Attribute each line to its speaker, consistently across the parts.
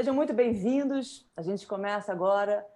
Speaker 1: Sejam muito bem-vindos. A gente começa agora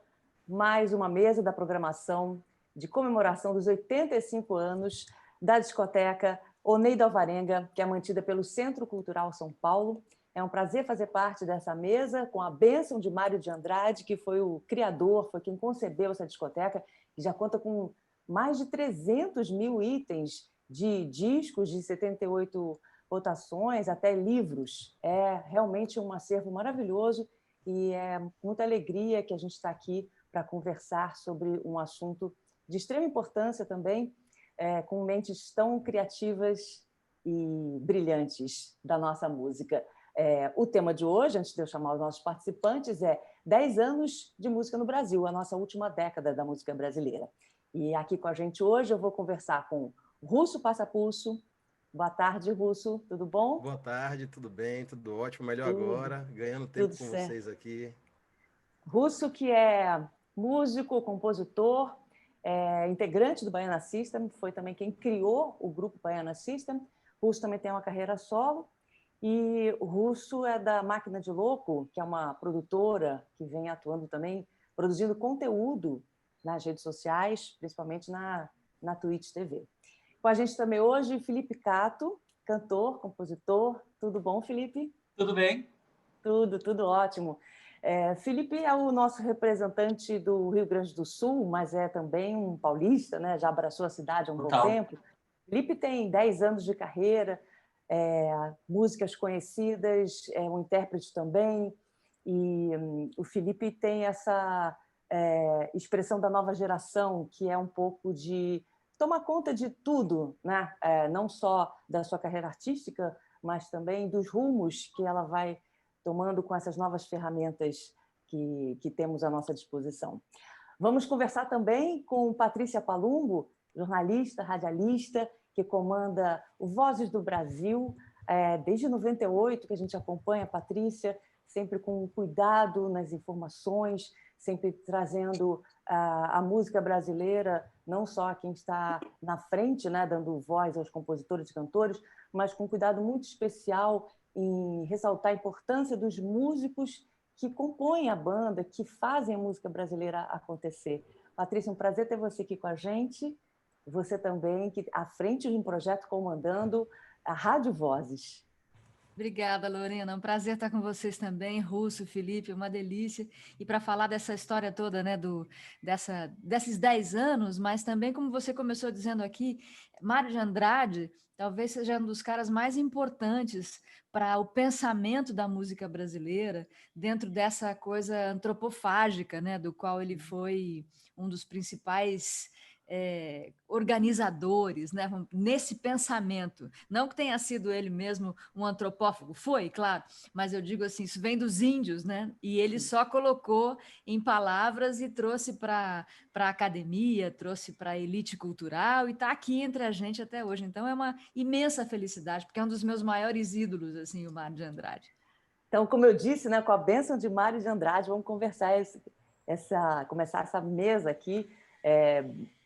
Speaker 1: mais uma mesa da programação de comemoração dos 85 anos da discoteca Oneida Alvarenga, que é mantida pelo Centro Cultural São Paulo. É um prazer fazer parte dessa mesa com a bênção de Mário de Andrade, que foi o criador, foi quem concebeu essa discoteca, que já conta com mais de 300 mil itens de discos de 78 votações, até livros. É realmente um acervo maravilhoso e é muita alegria que a gente está aqui para conversar sobre um assunto de extrema importância também, com mentes tão criativas e brilhantes da nossa música. O tema de hoje, antes de eu chamar os nossos participantes, é 10 anos de música no Brasil, a nossa última década da música brasileira. E aqui com a gente hoje eu vou conversar com Russo Passapulso. Boa tarde, Russo. Tudo bom?
Speaker 2: Boa tarde, tudo bem, tudo ótimo. Melhor
Speaker 1: Tudo,
Speaker 2: agora, ganhando
Speaker 1: tudo
Speaker 2: tempo com
Speaker 1: certo.
Speaker 2: vocês aqui.
Speaker 1: Russo, que é músico, compositor, integrante do Baiana System, foi também quem criou o grupo Baiana System. Russo também tem uma carreira solo. E o Russo é da Máquina de Louco, que é uma produtora que vem atuando também, produzindo conteúdo nas redes sociais, principalmente na Twitch TV. Com a gente também hoje, Felipe Cato, cantor, compositor. Tudo bom, Felipe?
Speaker 3: Tudo bem?
Speaker 1: Tudo ótimo. Felipe é o nosso representante do Rio Grande do Sul, mas é também um paulista, né? Já abraçou a cidade há um bom
Speaker 3: Total.
Speaker 1: tempo. Felipe tem 10 anos de carreira, músicas conhecidas, é um intérprete também, e o Felipe tem essa expressão da nova geração, que é um pouco de tomar conta de tudo, né? Não só da sua carreira artística, mas também dos rumos que ela vai tomando com essas novas ferramentas que temos à nossa disposição. Vamos conversar também com Patrícia Palumbo, jornalista, radialista, que comanda o Vozes do Brasil, desde 98 que a gente acompanha a Patrícia, sempre com cuidado nas informações, sempre trazendo a música brasileira, não só a quem está na frente, né, dando voz aos compositores e cantores, mas com cuidado muito especial em ressaltar a importância dos músicos que compõem a banda, que fazem a música brasileira acontecer. Patrícia, um prazer ter você aqui com a gente. Você também, que à frente de um projeto comandando a Rádio Vozes.
Speaker 4: Obrigada, Lorena. É um prazer estar com vocês também, Russo, Felipe, uma delícia. E para falar dessa história toda, né, desses 10 anos, mas também, como você começou dizendo aqui, Mário de Andrade talvez seja um dos caras mais importantes para o pensamento da música brasileira, dentro dessa coisa antropofágica, né, do qual ele foi um dos principais organizadores, né, nesse pensamento. Não que tenha sido ele mesmo um antropófago, foi, claro, mas eu digo assim, isso vem dos índios, né? E ele só colocou em palavras e trouxe para a academia, trouxe para a elite cultural e está aqui entre a gente até hoje. Então é uma imensa felicidade, porque é um dos meus maiores ídolos, assim, o Mário de Andrade.
Speaker 1: Então, como eu disse, né, com a bênção de Mário de Andrade, vamos conversar começar essa mesa aqui,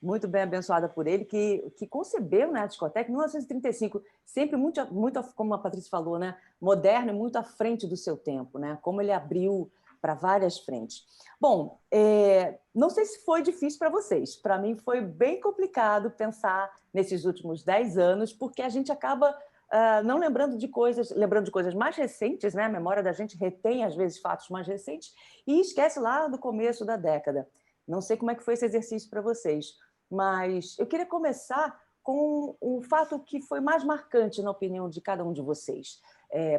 Speaker 1: muito bem abençoada por ele, que concebeu, né, a discoteca em 1935, sempre muito, como a Patrícia falou, né, moderno e muito à frente do seu tempo, né, como ele abriu para várias frentes. Bom, não sei se foi difícil para vocês, para mim foi bem complicado pensar nesses últimos 10 anos, porque a gente acaba não lembrando de coisas mais recentes, né? A memória da gente retém, às vezes, fatos mais recentes e esquece lá do começo da década. Não sei como é que foi esse exercício para vocês, mas eu queria começar com o fato que foi mais marcante na opinião de cada um de vocês,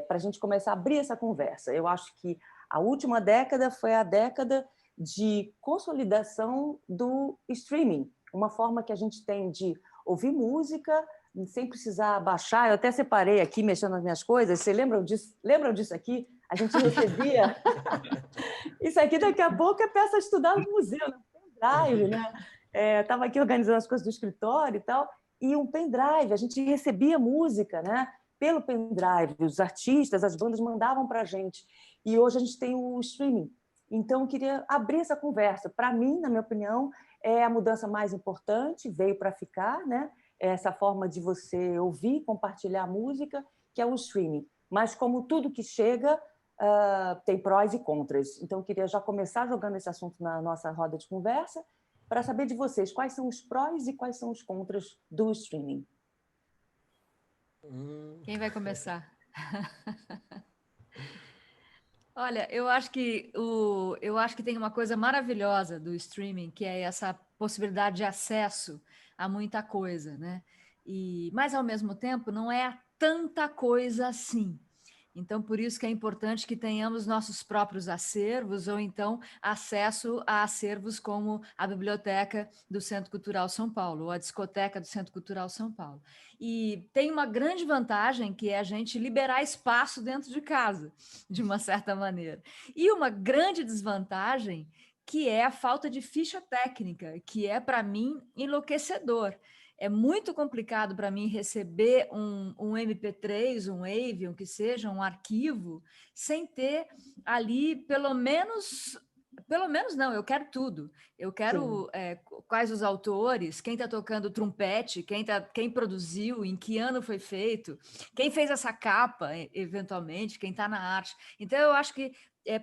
Speaker 1: para a gente começar a abrir essa conversa. Eu acho que a última década foi a década de consolidação do streaming, uma forma que a gente tem de ouvir música sem precisar baixar. Eu até separei aqui, mexendo nas minhas coisas. Vocês lembram disso? Lembram disso aqui? A gente recebia... Isso aqui, daqui a pouco, é peça de estudar no museu, no pendrive, né? Estava aqui organizando as coisas do escritório e tal, e um pendrive, a gente recebia música, né? Pelo pendrive, os artistas, as bandas mandavam para a gente. E hoje a gente tem o streaming. Então, eu queria abrir essa conversa. Para mim, na minha opinião, é a mudança mais importante, veio para ficar, né? Essa forma de você ouvir, compartilhar música, que é o streaming. Mas, como tudo que chega, tem prós e contras. Então, eu queria já começar jogando esse assunto na nossa roda de conversa para saber de vocês quais são os prós e quais são os contras do streaming.
Speaker 4: Quem vai começar? Olha, eu acho que tem uma coisa maravilhosa do streaming, que é essa possibilidade de acesso a muita coisa, né? Mas ao mesmo tempo não é tanta coisa assim. Então, por isso que é importante que tenhamos nossos próprios acervos, ou então acesso a acervos como a Biblioteca do Centro Cultural São Paulo, ou a Discoteca do Centro Cultural São Paulo. E tem uma grande vantagem, que é a gente liberar espaço dentro de casa, de uma certa maneira. E uma grande desvantagem, que é a falta de ficha técnica, que é, para mim, enlouquecedor. É muito complicado para mim receber um MP3, um AVI, o que seja, um arquivo, sem ter ali pelo menos não, eu quero tudo. Eu quero quais os autores, quem está tocando trompete, quem produziu, em que ano foi feito, quem fez essa capa, eventualmente, quem está na arte. Então, eu acho que,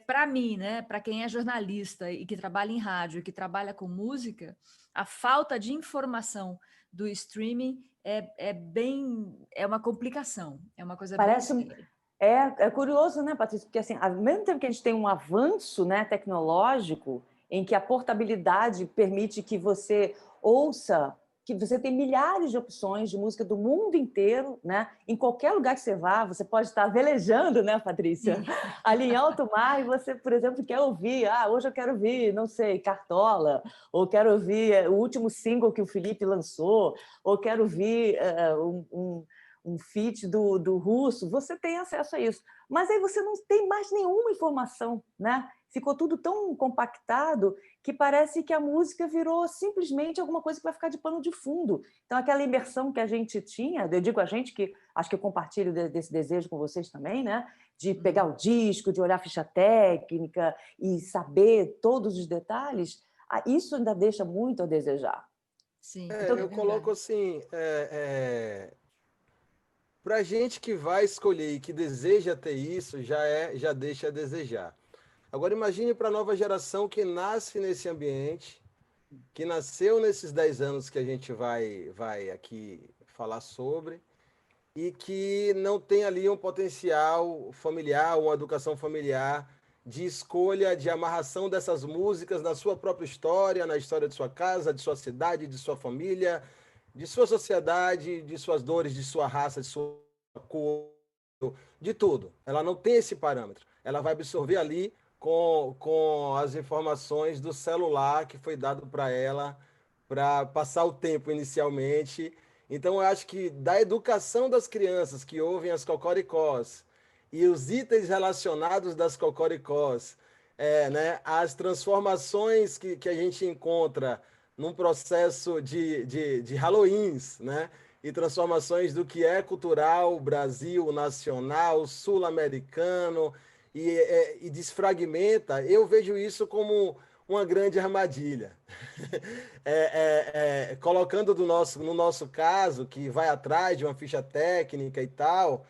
Speaker 4: para mim, né, para quem é jornalista e que trabalha em rádio, que trabalha com música, a falta de informação do streaming é uma complicação, é uma coisa
Speaker 1: Parece
Speaker 4: bem séria.
Speaker 1: É curioso, né, Patrícia? Porque, assim, ao mesmo tempo que a gente tem um avanço, né, tecnológico, em que a portabilidade permite que você ouça, que você tem milhares de opções de música do mundo inteiro, né? Em qualquer lugar que você vá, você pode estar velejando, né, Patrícia? Ali em alto mar, e você, por exemplo, quer ouvir, hoje eu quero ouvir, não sei, Cartola, ou quero ouvir o último single que o Felipe lançou, ou quero ouvir um feat do Russo, você tem acesso a isso. Mas aí você não tem mais nenhuma informação, né? Ficou tudo tão compactado que parece que a música virou simplesmente alguma coisa que vai ficar de pano de fundo. Então, aquela imersão que a gente tinha, eu digo a gente, que acho que eu compartilho desse desejo com vocês também, né? De pegar o disco, de olhar a ficha técnica e saber todos os detalhes, isso ainda deixa muito a desejar.
Speaker 4: Sim,
Speaker 1: Então,
Speaker 2: Eu coloco assim, para gente que vai escolher e que deseja ter isso, já deixa a desejar. Agora imagine para a nova geração que nasce nesse ambiente, que nasceu nesses 10 anos que a gente vai aqui falar sobre, e que não tem ali um potencial familiar, uma educação familiar de escolha, de amarração dessas músicas na sua própria história, na história de sua casa, de sua cidade, de sua família, de sua sociedade, de suas dores, de sua raça, de sua cor, de tudo. Ela não tem esse parâmetro. Ela vai absorver ali com as informações do celular que foi dado para ela para passar o tempo inicialmente. Então, eu acho que da educação das crianças que ouvem as cocoricós e os itens relacionados das cocoricós, né, as transformações que a gente encontra num processo de Halloweens, né, e transformações do que é cultural, Brasil, nacional, sul-americano, e desfragmenta, eu vejo isso como uma grande armadilha. Colocando no nosso caso, que vai atrás de uma ficha técnica e tal,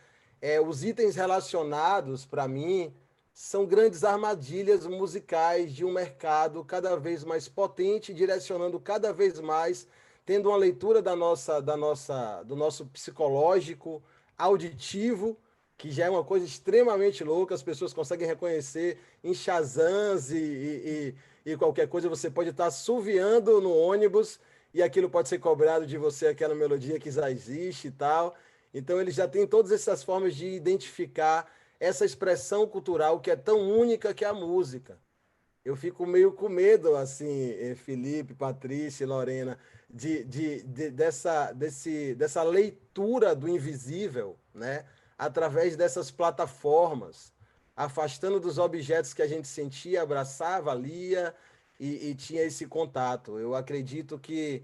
Speaker 2: os itens relacionados, para mim, são grandes armadilhas musicais de um mercado cada vez mais potente, direcionando cada vez mais, tendo uma leitura do nosso psicológico, auditivo, que já é uma coisa extremamente louca, as pessoas conseguem reconhecer em Shazams e qualquer coisa, você pode estar assoviando no ônibus e aquilo pode ser cobrado de você, aquela melodia que já existe e tal. Então, eles já têm todas essas formas de identificar essa expressão cultural que é tão única que é a música. Eu fico meio com medo, assim, Felipe, Patrícia e Lorena, dessa leitura do invisível, né? Através dessas plataformas, afastando dos objetos que a gente sentia, abraçava, lia e tinha esse contato. Eu acredito que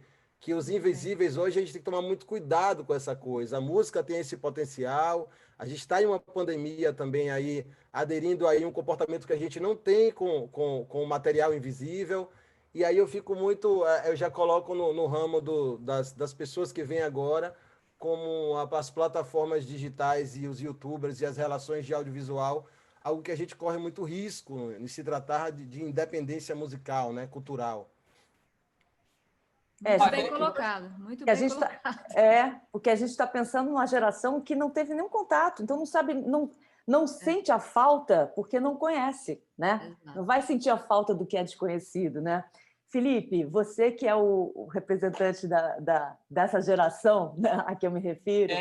Speaker 2: os invisíveis hoje a gente tem que tomar muito cuidado com essa coisa. A música tem esse potencial, a gente está em uma pandemia também aí, aderindo aí um comportamento que a gente não tem com o material invisível. E aí eu fico muito, eu já coloco no ramo das pessoas que vêm agora, como as plataformas digitais e os YouTubers e as relações de audiovisual algo que a gente corre muito risco em se tratar de independência musical, né, cultural.
Speaker 4: Muito bem colocado, muito bem colocado.
Speaker 1: Porque a gente está pensando numa geração que não teve nenhum contato, então não sabe, não sente a falta porque não conhece, né?
Speaker 4: Exato.
Speaker 1: Não vai sentir a falta do que é desconhecido, né? Felipe, você que é o representante dessa geração, né, a que eu me refiro.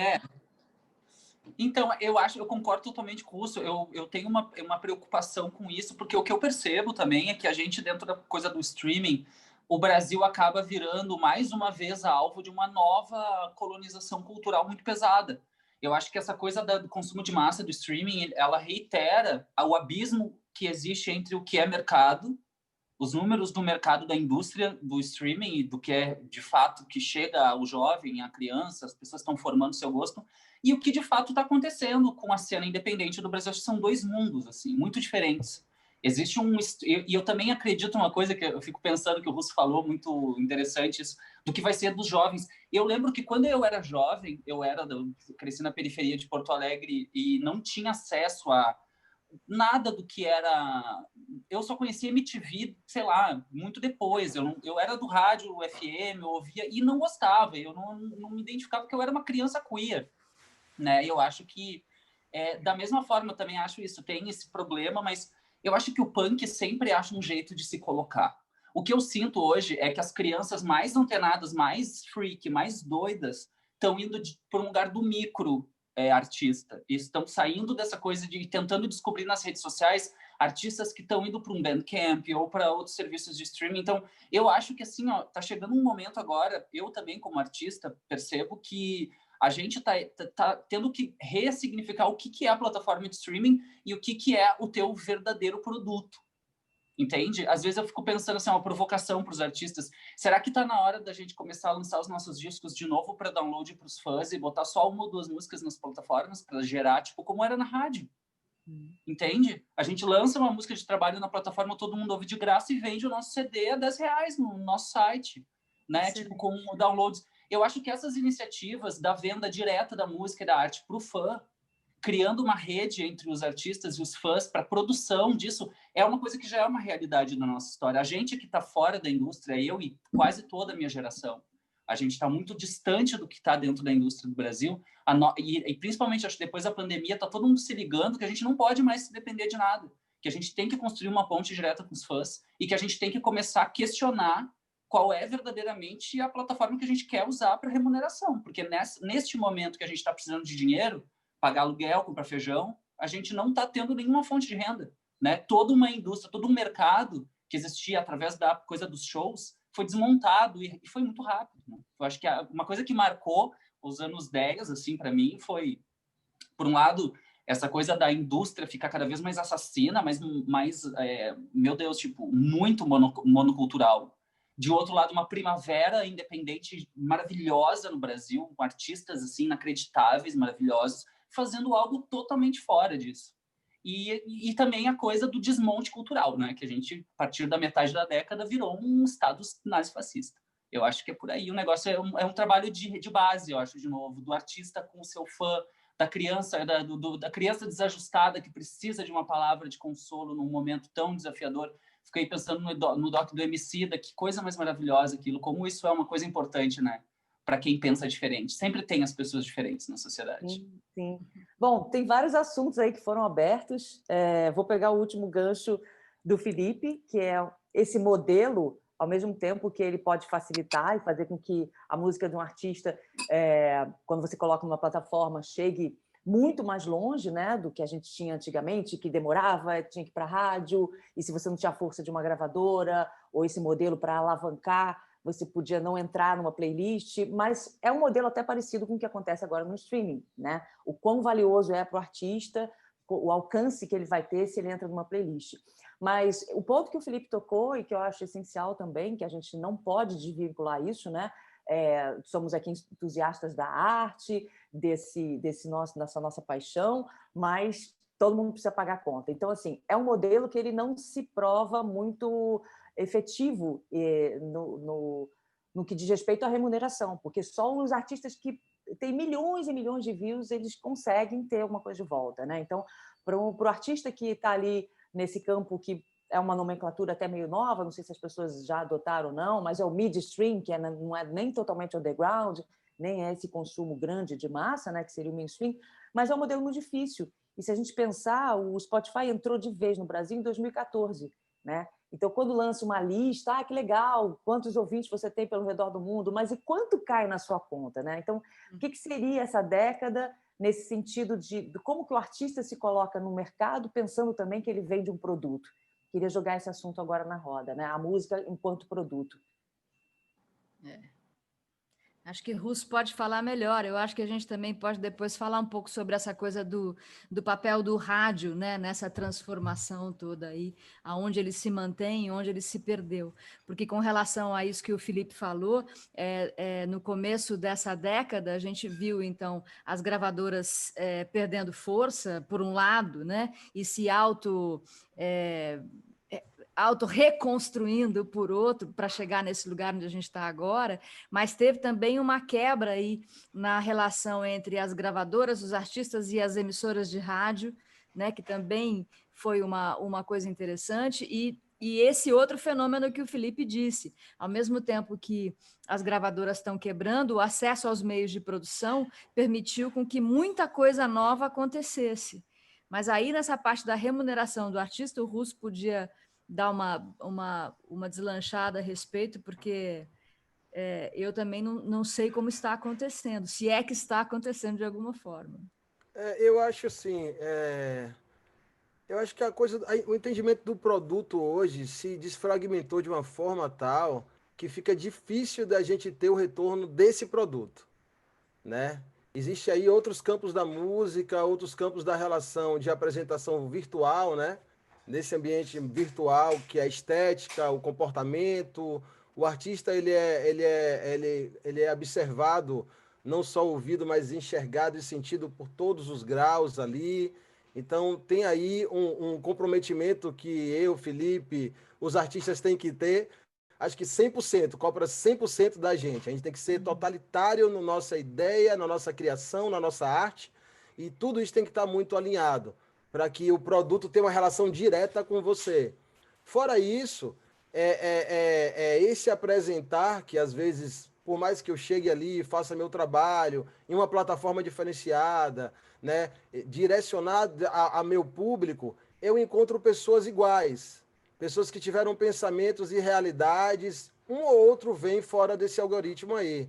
Speaker 3: Então, eu concordo totalmente com isso. Eu tenho uma preocupação com isso, porque o que eu percebo também é que a gente, dentro da coisa do streaming, o Brasil acaba virando, mais uma vez, alvo de uma nova colonização cultural muito pesada. Eu acho que essa coisa do consumo de massa do streaming, ela reitera o abismo que existe entre o que é mercado, os números do mercado da indústria do streaming e do que é, de fato, que chega ao jovem, à criança, as pessoas estão formando seu gosto, e o que, de fato, está acontecendo com a cena independente do Brasil. Acho que são dois mundos, assim, muito diferentes. Existe e eu também acredito numa coisa que eu fico pensando, que o Russo falou, muito interessante, isso, do que vai ser dos jovens. Eu lembro que quando eu era jovem, eu cresci na periferia de Porto Alegre e não tinha acesso a nada do que era... Eu só conhecia MTV, sei lá, muito depois. Eu era do rádio FM, eu ouvia e não gostava. Eu não me identificava porque eu era uma criança queer, né? Eu acho que, da mesma forma, eu também acho isso, tem esse problema, mas eu acho que o punk sempre acha um jeito de se colocar. O que eu sinto hoje é que as crianças mais antenadas, mais freak, mais doidas, estão indo por um lugar do micro artista. E estão saindo dessa coisa de tentando descobrir nas redes sociais artistas que estão indo para um Bandcamp ou para outros serviços de streaming. Então, eu acho que assim, ó, tá chegando um momento agora, eu também como artista percebo que a gente tá tendo que ressignificar o que é a plataforma de streaming e o que é o teu verdadeiro produto. Entende? Às vezes eu fico pensando assim, uma provocação para os artistas. Será que está na hora da gente começar a lançar os nossos discos de novo para download para os fãs e botar só uma ou duas músicas nas plataformas para gerar, tipo, como era na rádio? Entende? A gente lança uma música de trabalho na plataforma, todo mundo ouve de graça e vende o nosso CD a R$10 no nosso site, né? Tipo, com downloads. Eu acho que essas iniciativas da venda direta da música e da arte para o fã, criando uma rede entre os artistas e os fãs para a produção disso, é uma coisa que já é uma realidade na nossa história. A gente que está fora da indústria, eu e quase toda a minha geração, a gente está muito distante do que está dentro da indústria do Brasil, e principalmente, acho que depois da pandemia, está todo mundo se ligando que a gente não pode mais se depender de nada, que a gente tem que construir uma ponte direta com os fãs e que a gente tem que começar a questionar qual é verdadeiramente a plataforma que a gente quer usar para remuneração, porque neste momento que a gente está precisando de dinheiro, pagar aluguel, comprar feijão, a gente não está tendo nenhuma fonte de renda, né? Toda uma indústria, todo um mercado que existia através da coisa dos shows foi desmontado e foi muito rápido, né? Eu acho que uma coisa que marcou os anos 10, assim, para mim, foi, por um lado, essa coisa da indústria ficar cada vez mais assassina, meu Deus, tipo, muito monocultural. De outro lado, uma primavera independente maravilhosa no Brasil, com artistas, assim, inacreditáveis, maravilhosos, fazendo algo totalmente fora disso. E também a coisa do desmonte cultural, né? Que a gente, a partir da metade da década, virou um estado nazifascista. Eu acho que é por aí. O negócio é um trabalho de base, eu acho, de novo, do artista com o seu fã, da criança, da criança desajustada que precisa de uma palavra de consolo num momento tão desafiador. Fiquei pensando no doc do Emicida, que coisa mais maravilhosa aquilo, como isso é uma coisa importante, né? Para quem pensa diferente. Sempre tem as pessoas diferentes na sociedade.
Speaker 1: Sim, sim. Bom, tem vários assuntos aí que foram abertos. Vou pegar o último gancho do Felipe, que é esse modelo, ao mesmo tempo que ele pode facilitar e fazer com que a música de um artista, quando você coloca numa plataforma, chegue muito mais longe, né, do que a gente tinha antigamente, que demorava, tinha que ir para a rádio, e se você não tinha a força de uma gravadora, ou esse modelo para alavancar, você podia não entrar numa playlist, mas é um modelo até parecido com o que acontece agora no streaming, né? O quão valioso é para o artista, o alcance que ele vai ter se ele entra numa playlist. Mas o ponto que o Felipe tocou e que eu acho essencial também, que a gente não pode desvincular isso, né? Somos aqui entusiastas da arte, dessa nossa paixão, mas todo mundo precisa pagar a conta. Então, assim, é um modelo que ele não se prova muito efetivo no que diz respeito à remuneração, porque só os artistas que tem milhões e milhões de views, eles conseguem ter alguma coisa de volta, né? Então, para o artista que está ali nesse campo que é uma nomenclatura até meio nova, não sei se as pessoas já adotaram ou não, mas é o mid-stream, que não é nem totalmente underground, nem é esse consumo grande de massa, né, que seria o mainstream, mas é um modelo muito difícil. E se a gente pensar, o Spotify entrou de vez no Brasil em 2014, né? Então, quando lança uma lista, que legal, quantos ouvintes você tem pelo redor do mundo, mas e quanto cai na sua conta, né? Então, o que seria essa década nesse sentido de como que o artista se coloca no mercado, pensando também que ele vende um produto? Queria jogar esse assunto agora na roda, né? A música enquanto produto.
Speaker 4: Acho que Russo pode falar melhor. Eu acho que a gente também pode depois falar um pouco sobre essa coisa do papel do rádio, né, nessa transformação toda aí, aonde ele se mantém, onde ele se perdeu. Porque com relação a isso que o Felipe falou, no começo dessa década, a gente viu, então, as gravadoras perdendo força, por um lado, né, e se auto-reconstruindo por outro para chegar nesse lugar onde a gente está agora, mas teve também uma quebra aí na relação entre as gravadoras, os artistas e as emissoras de rádio, né, que também foi uma coisa interessante, e esse outro fenômeno que o Felipe disse, ao mesmo tempo que as gravadoras estão quebrando, o acesso aos meios de produção permitiu com que muita coisa nova acontecesse. Mas aí, nessa parte da remuneração do artista, o Russo podia dar uma deslanchada a respeito, porque eu também não sei como está acontecendo, se é que está acontecendo de alguma forma.
Speaker 2: Eu acho assim, eu acho que o entendimento do produto hoje se desfragmentou de uma forma tal que fica difícil da gente ter o retorno desse produto, né? Existe aí outros campos da música, outros campos da relação de apresentação virtual, né? Nesse ambiente virtual, que é a estética, o comportamento, o artista ele é observado, não só ouvido, mas enxergado e sentido por todos os graus ali. Então tem aí um comprometimento que eu, Felipe, os artistas têm que ter. Acho que 100%, cobra 100% da gente. A gente tem que ser totalitário na nossa ideia, na nossa criação, na nossa arte, e tudo isso tem que estar muito alinhado para que o produto tenha uma relação direta com você. Fora isso, esse apresentar que, às vezes, por mais que eu chegue ali e faça meu trabalho em uma plataforma diferenciada, né, direcionada a meu público, eu encontro pessoas iguais, pessoas que tiveram pensamentos e realidades, um ou outro vem fora desse algoritmo aí,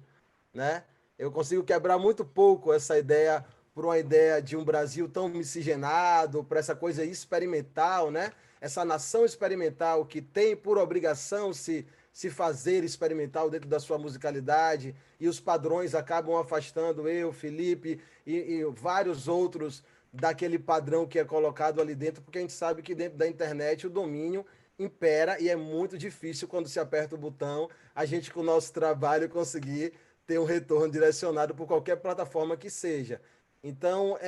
Speaker 2: né? Eu consigo quebrar muito pouco essa ideia por uma ideia de um Brasil tão miscigenado, para essa coisa experimental, né? Essa nação experimental que tem por obrigação se fazer experimental dentro da sua musicalidade, e os padrões acabam afastando eu, Felipe e vários outros daquele padrão que é colocado ali dentro, porque a gente sabe que dentro da internet o domínio impera e é muito difícil quando se aperta o botão a gente com o nosso trabalho conseguir ter um retorno direcionado por qualquer plataforma que seja. Então,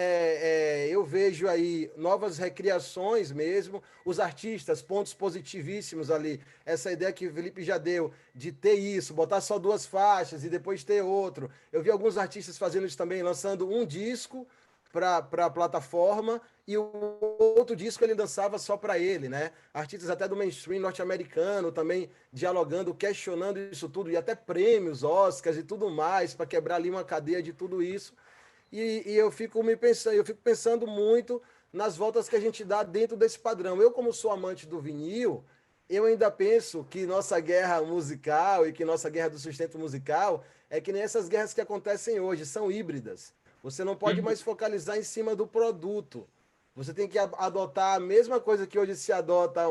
Speaker 2: eu vejo aí novas recriações mesmo, os artistas, pontos positivíssimos ali. Essa ideia que o Felipe já deu, de ter isso, botar só 2 faixas e depois ter outro. Eu vi alguns artistas fazendo isso também, lançando um disco para a plataforma e o outro disco ele dançava só para ele, né? Artistas até do mainstream norte-americano também dialogando, questionando isso tudo, e até prêmios, Oscars e tudo mais, para quebrar ali uma cadeia de tudo isso. E eu fico pensando muito nas voltas que a gente dá dentro desse padrão. Eu, como sou amante do vinil, eu ainda penso que nossa guerra musical e que nossa guerra do sustento musical é que nem essas guerras que acontecem hoje, são híbridas. Você não pode mais focalizar em cima do produto. Você tem que adotar a mesma coisa que hoje se adota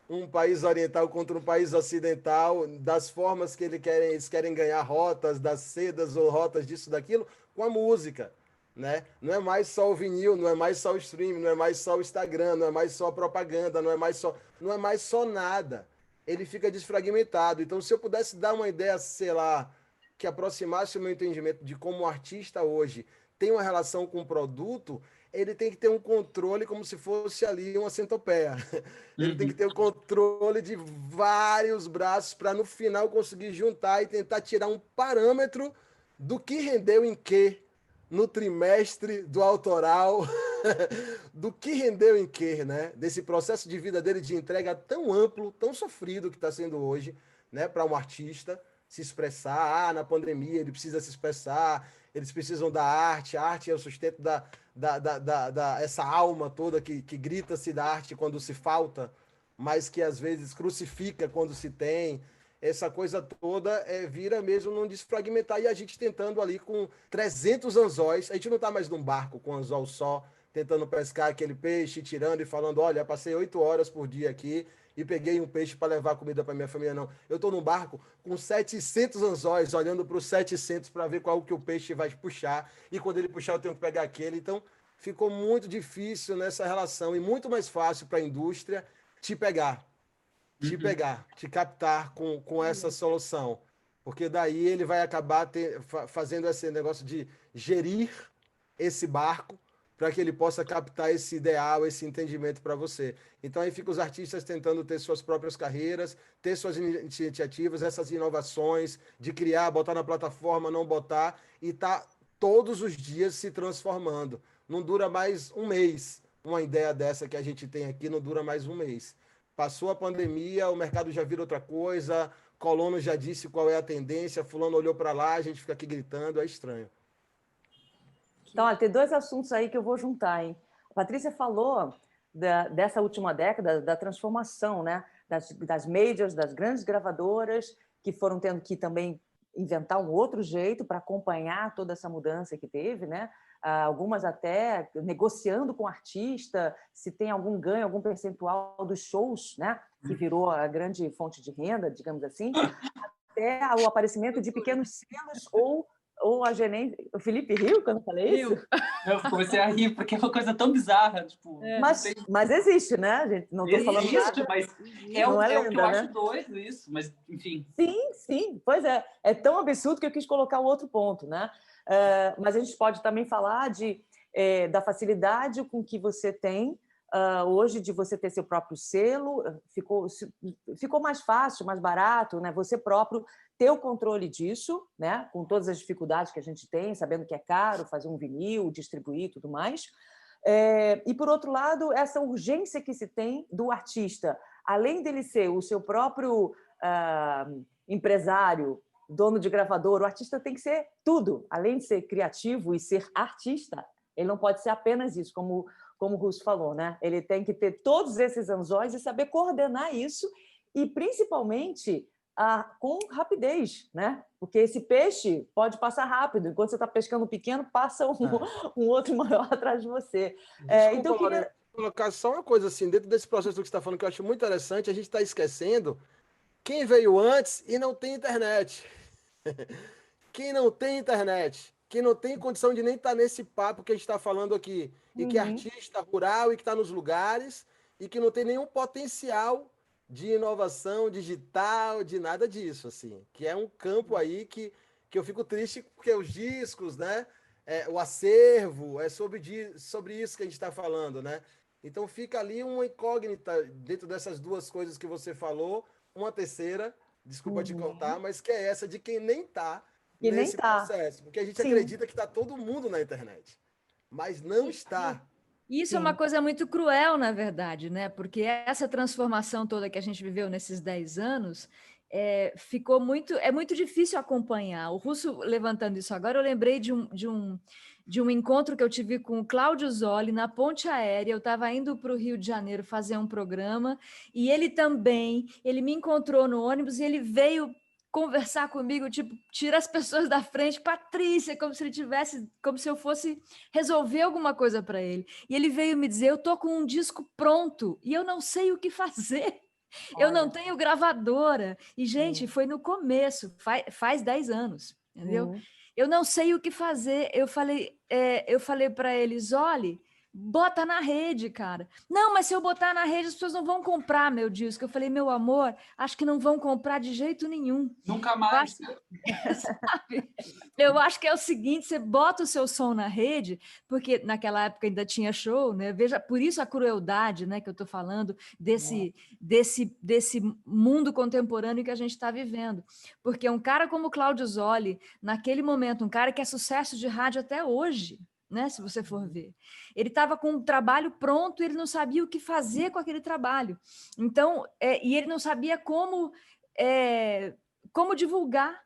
Speaker 2: um país oriental contra um país ocidental, das formas que eles querem ganhar rotas, das sedas ou rotas disso, daquilo, com a música. Né? Não é mais só o vinil, não é mais só o streaming, não é mais só o Instagram, não é mais só a propaganda, não é mais só nada. Ele fica desfragmentado. Então, se eu pudesse dar uma ideia, sei lá, que aproximasse o meu entendimento de como o artista hoje tem uma relação com o produto, ele tem que ter um controle como se fosse ali uma centopeia. Ele tem que ter o controle de vários braços para no final conseguir juntar e tentar tirar um parâmetro do que rendeu em quê. no trimestre do autoral, do que rendeu em quê, né? Desse processo de vida dele de entrega tão amplo, tão sofrido que está sendo hoje, né? Para um artista se expressar. Na pandemia ele precisa se expressar, eles precisam da arte, a arte é o sustento essa alma toda que grita-se da arte quando se falta, mas que às vezes crucifica quando se tem. Essa coisa toda vira mesmo num desfragmentar, e a gente tentando ali com 300 anzóis, a gente não está mais num barco com anzol só, tentando pescar aquele peixe, tirando e falando, olha, passei 8 horas por dia aqui e peguei um peixe para levar comida para minha família, não. Eu estou num barco com 700 anzóis, olhando para os 700 para ver qual que o peixe vai puxar, e quando ele puxar eu tenho que pegar aquele. Então ficou muito difícil nessa relação e muito mais fácil para a indústria te pegar, te captar com essa solução. Porque daí ele vai acabar fazendo esse negócio de gerir esse barco para que ele possa captar esse ideal, esse entendimento para você. Então aí fica os artistas tentando ter suas próprias carreiras, ter suas iniciativas, essas inovações, de criar, botar na plataforma, não botar, e tá todos os dias se transformando. Não dura mais um mês. Uma ideia dessa que a gente tem aqui não dura mais um mês. Passou a pandemia, o mercado já vira outra coisa, Colono já disse qual é a tendência, fulano olhou para lá, a gente fica aqui gritando, é estranho.
Speaker 1: Então, olha, tem 2 assuntos aí que eu vou juntar, hein? A Patrícia falou dessa última década, da transformação, né? Das majors, das grandes gravadoras, que foram tendo que também inventar um outro jeito para acompanhar toda essa mudança que teve, né? Algumas até negociando com o artista, se tem algum ganho, algum percentual dos shows, né? Que virou a grande fonte de renda, digamos assim, até o aparecimento de pequenos selos ou a gerente... O Felipe riu quando eu falei isso?
Speaker 3: Eu comecei a rir, porque é uma coisa tão bizarra. Tipo,
Speaker 1: mas existe, né, gente? Não estou falando
Speaker 3: existe,
Speaker 1: nada.
Speaker 3: mas
Speaker 1: Não é
Speaker 3: o
Speaker 1: lenda,
Speaker 3: que eu
Speaker 1: né?
Speaker 3: acho doido isso, mas enfim.
Speaker 1: Sim, pois é. É tão absurdo que eu quis colocar o outro ponto, né? Mas a gente pode também falar da facilidade com que você tem hoje de você ter seu próprio selo, ficou mais fácil, mais barato, né? Você próprio ter o controle disso, né? Com todas as dificuldades que a gente tem, sabendo que é caro fazer um vinil, distribuir e tudo mais. E, por outro lado, essa urgência que se tem do artista, além dele ser o seu próprio empresário, dono de gravador, o artista tem que ser tudo. Além de ser criativo e ser artista, ele não pode ser apenas isso, como o Russo falou, né? Ele tem que ter todos esses anzóis e saber coordenar isso, e principalmente com rapidez, né? Porque esse peixe pode passar rápido. Enquanto você está pescando um pequeno, passa um outro maior atrás de você.
Speaker 2: Desculpa,
Speaker 1: Então, eu queria...
Speaker 2: Lorena, colocar só uma coisa assim, dentro desse processo que você está falando, que eu acho muito interessante, a gente está esquecendo quem veio antes e não tem internet. Quem não tem internet, quem não tem condição de nem estar nesse papo que a gente está falando aqui, e que é artista rural e que está nos lugares, e que não tem nenhum potencial de inovação digital, de nada disso, assim, que é um campo aí que eu fico triste, porque os discos, né, o acervo, é sobre isso que a gente está falando, né? Então fica ali uma incógnita dentro dessas 2 coisas que você falou, uma terceira, desculpa te contar, mas que é essa de quem nem está nesse processo, porque a gente acredita que está todo mundo na internet, mas não está.
Speaker 4: Isso é uma coisa muito cruel, na verdade, né? Porque essa transformação toda que a gente viveu nesses 10 anos é muito difícil acompanhar. O Russo levantando isso agora, eu lembrei de um encontro que eu tive com o Cláudio Zoli na Ponte Aérea. Eu estava indo para o Rio de Janeiro fazer um programa, e ele me encontrou no ônibus e ele veio conversar comigo, tipo, tira as pessoas da frente, Patrícia, como se eu fosse resolver alguma coisa para ele. E ele veio me dizer, eu tô com um disco pronto e eu não sei o que fazer. Eu não tenho gravadora. E, gente, foi no começo, faz 10 anos, entendeu? Eu não sei o que fazer. Eu falei para eles, olhe, bota na rede, cara. Não, mas se eu botar na rede, as pessoas não vão comprar meu disco. Eu falei, meu amor, acho que não vão comprar de jeito nenhum.
Speaker 3: Nunca mais.
Speaker 4: Sabe? Eu acho que é o seguinte, você bota o seu som na rede, porque naquela época ainda tinha show, né? Veja, por isso a crueldade, né, que eu estou falando, desse mundo contemporâneo que a gente está vivendo. Porque um cara como Cláudio Zoli, naquele momento, um cara que é sucesso de rádio até hoje, né, se você for ver. Ele estava com um trabalho pronto, ele não sabia o que fazer com aquele trabalho. Então, e ele não sabia como divulgar,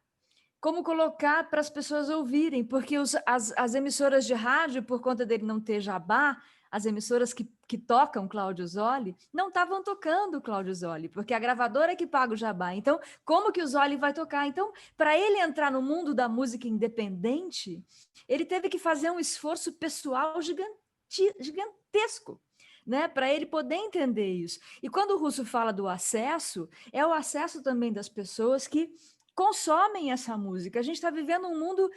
Speaker 4: como colocar para as pessoas ouvirem, porque as emissoras de rádio, por conta dele não ter jabá, as emissoras que tocam Cláudio Zoli, não estavam tocando Cláudio Zoli, porque a gravadora é que paga o jabá. Então, como que o Zoli vai tocar? Então, para ele entrar no mundo da música independente, ele teve que fazer um esforço pessoal gigantesco, né, para ele poder entender isso. E quando o Russo fala do acesso, é o acesso também das pessoas que consomem essa música. A gente está vivendo um mundo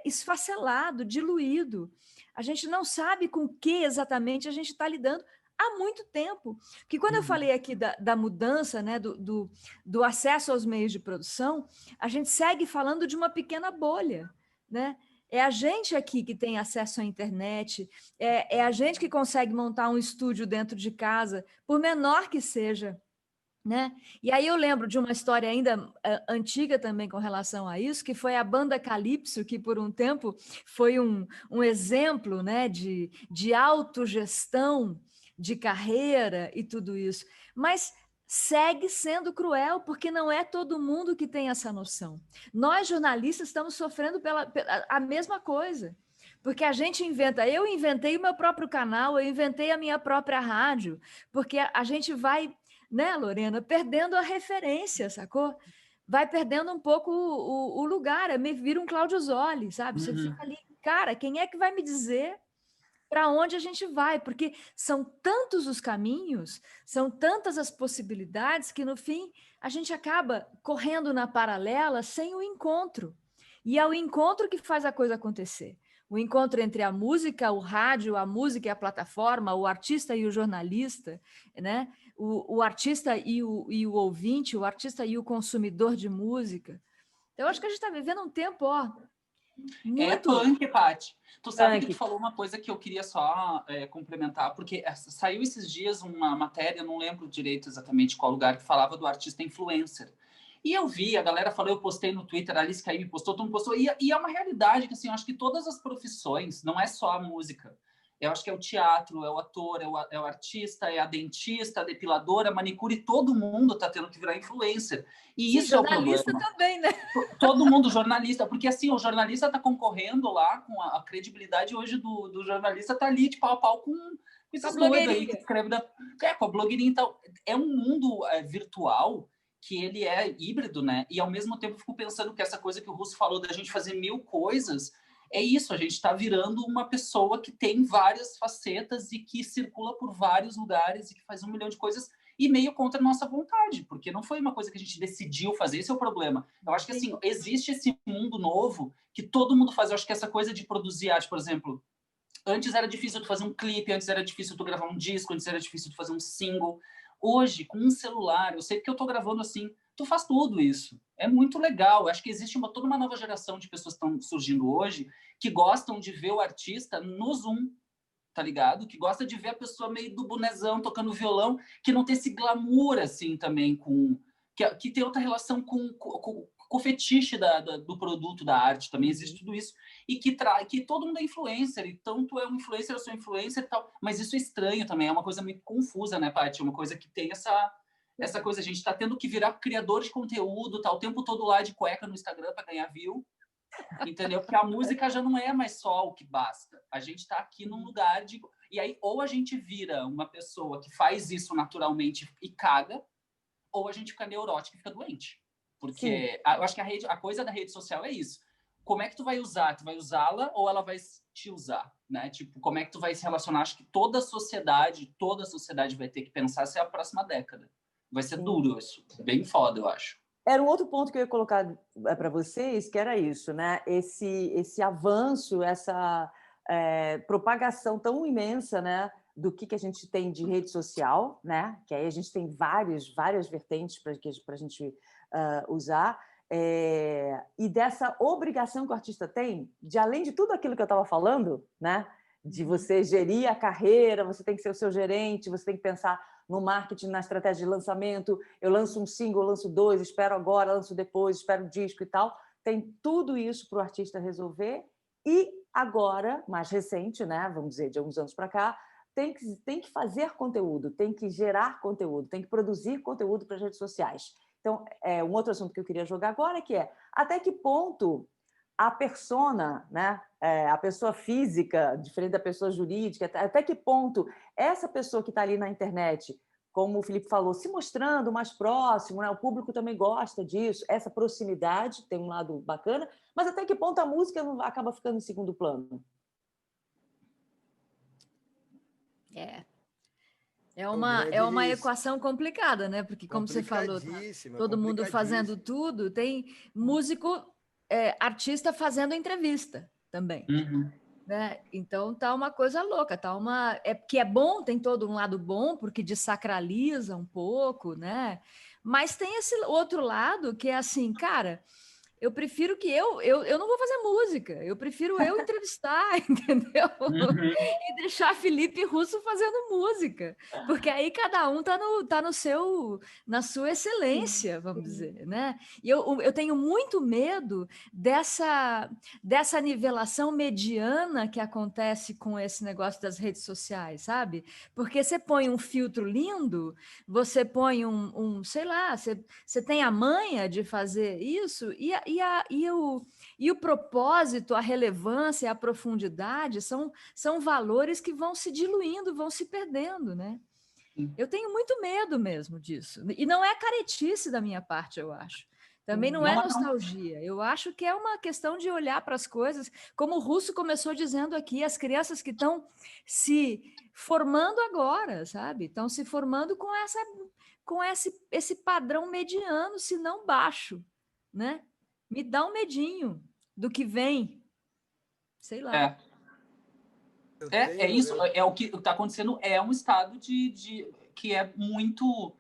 Speaker 4: esfacelado, diluído. A gente não sabe com o que exatamente a gente está lidando há muito tempo. Porque quando eu falei aqui da mudança, né, do acesso aos meios de produção, a gente segue falando de uma pequena bolha, né? É a gente aqui que tem acesso à internet, é a gente que consegue montar um estúdio dentro de casa, por menor que seja, né? E aí eu lembro de uma história ainda antiga também com relação a isso, que foi a banda Calypso, que por um tempo foi um exemplo, né, de autogestão de carreira e tudo isso. Mas segue sendo cruel, porque não é todo mundo que tem essa noção. Nós, jornalistas, estamos sofrendo pela a mesma coisa. Porque a gente inventa, eu inventei o meu próprio canal, eu inventei a minha própria rádio, porque a gente vai, né, Lorena, perdendo a referência, sacou? Vai perdendo um pouco o lugar, me vira um Cláudio Zoli, sabe? Você fica ali, cara, quem é que vai me dizer para onde a gente vai? Porque são tantos os caminhos, são tantas as possibilidades que, no fim, a gente acaba correndo na paralela sem o encontro. E é o encontro que faz a coisa acontecer. O encontro entre a música, o rádio, a música e a plataforma, o artista e o jornalista, né? O artista e o ouvinte, o artista e o consumidor de música. Então, eu acho que a gente está vivendo um tempo, ó, muito...
Speaker 3: É punk, Paty. Tu sabe que tu falou uma coisa que eu queria só complementar, porque saiu esses dias uma matéria, não lembro direito exatamente qual lugar, que falava do artista influencer. E eu vi, a galera falou, eu postei no Twitter, a Alice Caymmi postou, todo mundo postou, e é uma realidade que, assim, eu acho que todas as profissões, não é só a música, eu acho que é o teatro, é o ator, é o artista, é a dentista, a depiladora, a manicure, todo mundo está tendo que virar influencer. E
Speaker 4: Sim,
Speaker 3: isso é o problema.
Speaker 4: Jornalista também, né?
Speaker 3: Todo mundo jornalista, porque assim, o jornalista está concorrendo lá com a credibilidade hoje do jornalista, está ali de pau a pau com esses doidos aí que escrevem com a blogueirinha. Então, é um mundo virtual que ele é híbrido, né? E ao mesmo tempo eu fico pensando que essa coisa que o Russo falou da gente fazer 1000 coisas, é isso, a gente está virando uma pessoa que tem várias facetas e que circula por vários lugares e que faz 1 milhão de coisas e meio contra a nossa vontade, porque não foi uma coisa que a gente decidiu fazer, esse é o problema. Eu acho que, assim, existe esse mundo novo que todo mundo faz. Eu acho que essa coisa de produzir arte, por exemplo, antes era difícil tu fazer um clipe, antes era difícil tu gravar um disco, antes era difícil tu fazer um single. Hoje, com um celular, eu sei que eu tô gravando assim, tu faz tudo isso. É muito legal. Eu acho que existe toda uma nova geração de pessoas que estão surgindo hoje que gostam de ver o artista no Zoom, tá ligado? Que gosta de ver a pessoa meio do bonezão tocando violão, que não tem esse glamour, assim, também, que tem outra relação com o fetiche do produto, da arte, também existe tudo isso, e que todo mundo é influencer, então tu é um influencer, eu sou influencer e tal, mas isso é estranho também, é uma coisa muito confusa, né, Paty? É uma coisa que tem essa coisa, a gente tá tendo que virar criador de conteúdo, tá o tempo todo lá de cueca no Instagram para ganhar view, entendeu? Porque a música já não é mais só o que basta. A gente está aqui num lugar de... E aí, ou a gente vira uma pessoa que faz isso naturalmente e caga, ou a gente fica neurótica e fica doente. Porque eu acho que a coisa da rede social é isso. Como é que tu vai usar? Tu vai usá-la ou ela vai te usar? Né? Tipo, como é que tu vai se relacionar? Acho que toda a sociedade vai ter que pensar essa é a próxima década. Vai ser duro isso. Bem foda, eu acho.
Speaker 1: Era um outro ponto que eu ia colocar para vocês, que era isso, né? Esse avanço, propagação tão imensa, né, do que a gente tem de rede social, né, que aí a gente tem várias vertentes para a gente usar, e dessa obrigação que o artista tem, de além de tudo aquilo que eu estava falando, né, de você gerir a carreira, você tem que ser o seu gerente, você tem que pensar no marketing, na estratégia de lançamento, eu lanço um single, lanço 2, espero agora, lanço depois, espero o disco e tal. Tem tudo isso para o artista resolver e agora, mais recente, né, vamos dizer, de alguns anos para cá, tem que fazer conteúdo, tem que gerar conteúdo, tem que produzir conteúdo para as redes sociais. Então, um outro assunto que eu queria jogar agora até que ponto a persona, né, a pessoa física, diferente da pessoa jurídica, até que ponto essa pessoa que está ali na internet, como o Felipe falou, se mostrando mais próximo, né, o público também gosta disso, essa proximidade tem um lado bacana, mas até que ponto a música acaba ficando em segundo plano?
Speaker 4: É uma equação complicada, né? Porque, como você falou, tá todo mundo fazendo tudo, tem músico, artista fazendo entrevista também.
Speaker 3: Uhum.
Speaker 4: Né? Então tá uma coisa louca, que é bom, tem todo um lado bom, porque desacraliza um pouco, né? Mas tem esse outro lado que é assim, cara. Eu prefiro que eu não vou fazer música, eu prefiro eu entrevistar, entendeu?
Speaker 3: Uhum.
Speaker 4: E deixar Felipe Russo fazendo música, porque aí cada um tá no seu, na sua excelência, vamos dizer, né? E eu tenho muito medo dessa nivelação mediana que acontece com esse negócio das redes sociais, sabe? Porque você põe um filtro lindo, você põe sei lá, você tem a manha de fazer isso e o propósito, a relevância, a profundidade são valores que vão se diluindo, vão se perdendo, né? Eu tenho muito medo mesmo disso. E não é caretice da minha parte, eu acho. Também não é nostalgia. Eu acho que é uma questão de olhar para as coisas, como o Russo começou dizendo aqui, as crianças que estão se formando agora, sabe? Estão se formando com esse padrão mediano, se não baixo, né? Me dá um medinho do que vem. Sei lá.
Speaker 3: É isso. É o que está acontecendo. É um estado que é muito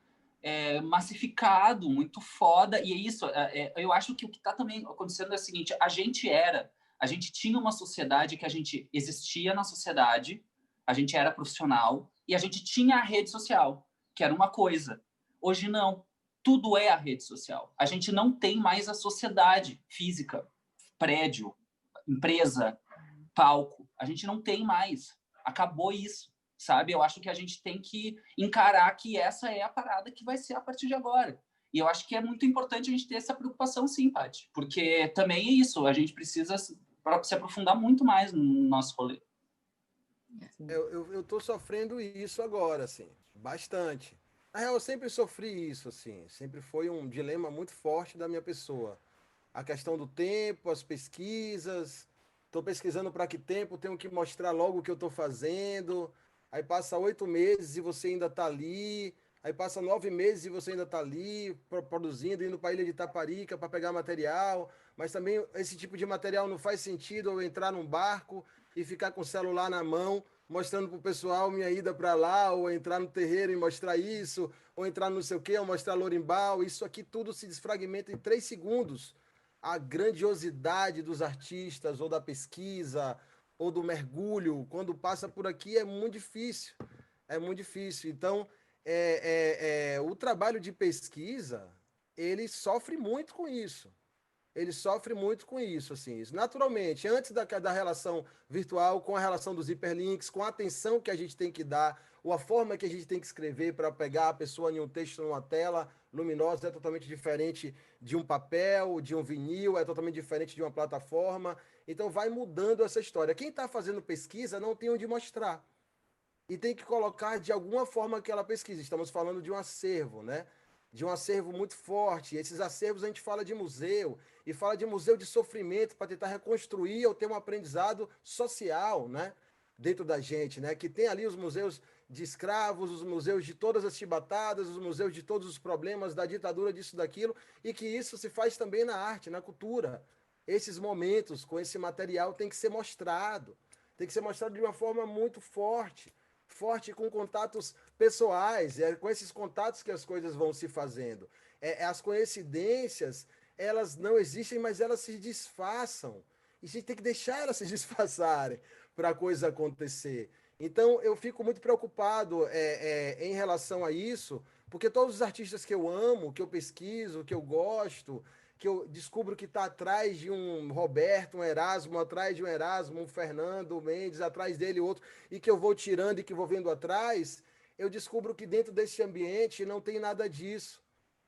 Speaker 3: massificado, muito foda. E é isso. Eu acho que o que está também acontecendo é o seguinte: a gente tinha uma sociedade que a gente existia na sociedade, a gente era profissional e a gente tinha a rede social, que era uma coisa. Hoje não. Tudo é a rede social. A gente não tem mais a sociedade física, prédio, empresa, palco. A gente não tem mais. Acabou isso, sabe? Eu acho que a gente tem que encarar que essa é a parada que vai ser a partir de agora. E eu acho que é muito importante a gente ter essa preocupação, sim, Paty. Porque também é isso. A gente precisa se aprofundar muito mais no nosso rolê.
Speaker 2: Eu tô sofrendo isso agora, assim, bastante. Na real, eu sempre sofri isso, assim, sempre foi um dilema muito forte da minha pessoa. A questão do tempo, as pesquisas, estou pesquisando para que tempo, tenho que mostrar logo o que eu estou fazendo, aí passa 8 meses e você ainda está ali, aí passa 9 meses e você ainda está ali, produzindo, indo para a ilha de Itaparica para pegar material, mas também esse tipo de material não faz sentido eu entrar num barco e ficar com o celular na mão, mostrando para o pessoal minha ida para lá, ou entrar no terreiro e mostrar isso, ou entrar no não sei o quê, ou mostrar lorimbau. Isso aqui tudo se desfragmenta em 3 segundos. A grandiosidade dos artistas, ou da pesquisa, ou do mergulho, quando passa por aqui, é muito difícil. É muito difícil. Então, o trabalho de pesquisa, ele sofre muito com isso. Ele sofre muito com isso, assim. Naturalmente, antes da relação virtual, com a relação dos hiperlinks, com a atenção que a gente tem que dar, ou a forma que a gente tem que escrever para pegar a pessoa em um texto numa tela luminosa é totalmente diferente de um papel, de um vinil, é totalmente diferente de uma plataforma. Então, vai mudando essa história. Quem está fazendo pesquisa não tem onde mostrar. E tem que colocar de alguma forma aquela pesquisa. Estamos falando de um acervo, né? De um acervo muito forte. Esses acervos a gente fala de museu, e fala de museu de sofrimento para tentar reconstruir ou ter um aprendizado social, né? Dentro da gente, né? Que tem ali os museus de escravos, os museus de todas as chibatadas, os museus de todos os problemas da ditadura, disso, daquilo, e que isso se faz também na arte, na cultura. Esses momentos com esse material tem que ser mostrado. tem que ser mostrado de uma forma muito forte, forte com contatos pessoais, é com esses contatos que as coisas vão se fazendo. As coincidências, elas não existem, mas elas se disfarçam. E a gente tem que deixar elas se disfarçarem para a coisa acontecer. Então, eu fico muito preocupado em relação a isso, porque todos os artistas que eu amo, que eu pesquiso, que eu gosto, que eu descubro que está atrás de um Roberto, um Erasmo, atrás de um Erasmo, um Fernando Mendes, atrás dele outro, e que eu vou tirando e que vou vendo atrás, eu descubro que dentro desse ambiente não tem nada disso.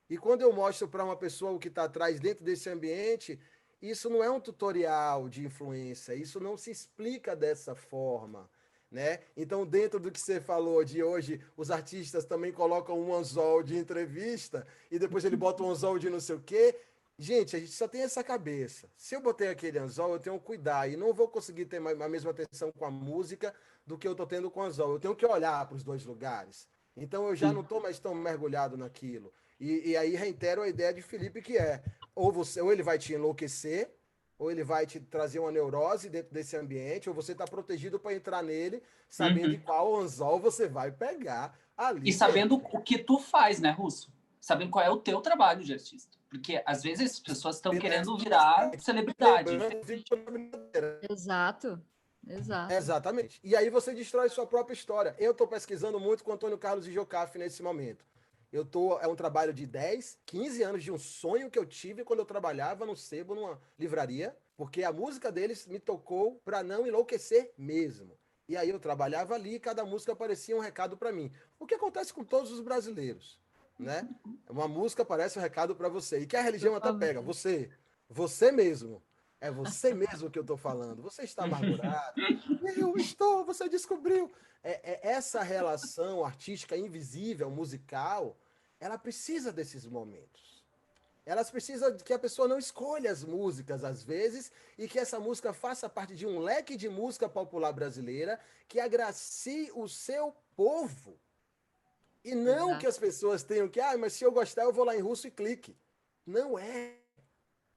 Speaker 2: E quando eu mostro para uma pessoa o que está atrás dentro desse ambiente, isso não é um tutorial de influência, isso não se explica dessa forma, né? Então, dentro do que você falou de hoje, os artistas também colocam um anzol de entrevista e depois ele bota um anzol de não sei o quê. Gente, a gente só tem essa cabeça. Se eu botei aquele anzol, eu tenho que cuidar e não vou conseguir ter a mesma atenção com a música do que eu estou tendo com o anzol. Eu tenho que olhar para os dois lugares. Então, eu já não estou mais tão mergulhado naquilo. E aí reitero a ideia de Felipe, que é ou ele vai te enlouquecer, ou ele vai te trazer uma neurose dentro desse ambiente, ou você está protegido para entrar nele, sabendo de qual anzol você vai pegar ali.
Speaker 3: E sabendo o que tu faz, né, Russo? Sabendo qual é o teu trabalho de artista. Porque, às vezes, as pessoas estão querendo virar celebridade.
Speaker 4: Exato. Exato.
Speaker 2: Exatamente. E aí você destrói sua própria história. Eu estou pesquisando muito com Antônio Carlos e Jocafe nesse momento. É um trabalho de 10, 15 anos de um sonho que eu tive quando eu trabalhava no sebo, numa livraria, porque a música deles me tocou para não enlouquecer mesmo. E aí eu trabalhava ali e cada música parecia um recado para mim. O que acontece com todos os brasileiros, né? Uma música parece um recado para você. E que a religião até pega. Você mesmo. É você mesmo que eu estou falando. Você está amargurado. Eu estou, você descobriu. Essa relação artística invisível, musical, ela precisa desses momentos. Elas precisam que a pessoa não escolha as músicas, às vezes, e que essa música faça parte de um leque de música popular brasileira que agracie o seu povo. E não
Speaker 4: Exato.
Speaker 2: que as pessoas tenham que, mas se eu gostar, eu vou lá em russo e clique. Não é.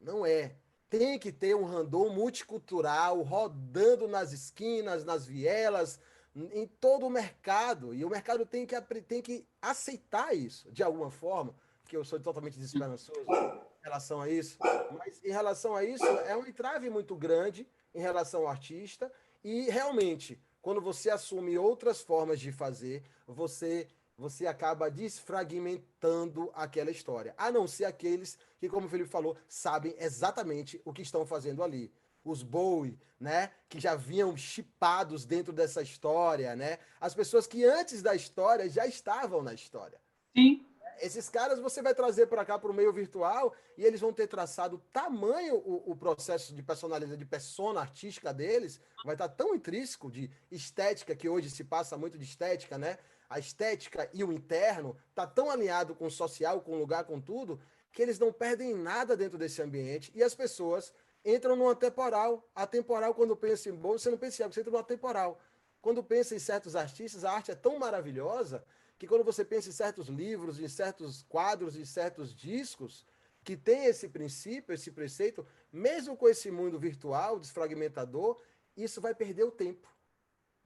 Speaker 2: Não é. Tem que ter um random multicultural rodando nas esquinas, nas vielas, em todo o mercado. E o mercado tem que aceitar isso, de alguma forma, que eu sou totalmente desesperançoso em relação a isso. Mas em relação a isso, é um entrave muito grande em relação ao artista. E realmente, quando você assume outras formas de fazer, você acaba desfragmentando aquela história. A não ser aqueles que, como o Felipe falou, sabem exatamente o que estão fazendo ali. Os Bowie, né, que já vinham chipados dentro dessa história, né? As pessoas que antes da história já estavam na história.
Speaker 3: Sim.
Speaker 2: Esses caras você vai trazer para cá, para o meio virtual, e eles vão ter traçado tamanho o processo de personalidade, de persona artística deles, vai estar tão intrínseco de estética, que hoje se passa muito de estética, né? A estética e o interno tá tão alinhado com o social, com o lugar, com tudo, que eles não perdem nada dentro desse ambiente, e as pessoas entram numa temporal. A temporal, quando pensa em bom, você não pensa em algo, você entra numa temporal. Quando pensa em certos artistas, a arte é tão maravilhosa que quando você pensa em certos livros, em certos quadros, em certos discos, que tem esse princípio, esse preceito, mesmo com esse mundo virtual, desfragmentador, isso vai perder o tempo.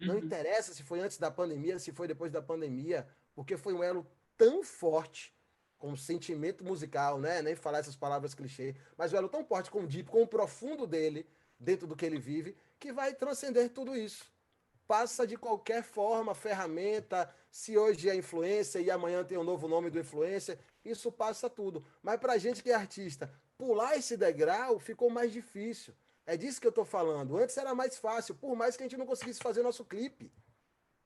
Speaker 2: Não interessa se foi antes da pandemia, se foi depois da pandemia, porque foi um elo tão forte com o sentimento musical, né? Nem falar essas palavras clichê, mas um elo tão forte com o deep, com o profundo dele, dentro do que ele vive, que vai transcender tudo isso. Passa de qualquer forma, ferramenta, se hoje é influência e amanhã tem um novo nome do influencer, isso passa tudo. Mas para a gente que é artista, pular esse degrau ficou mais difícil. É disso que eu estou falando. Antes era mais fácil, por mais que a gente não conseguisse fazer nosso clipe.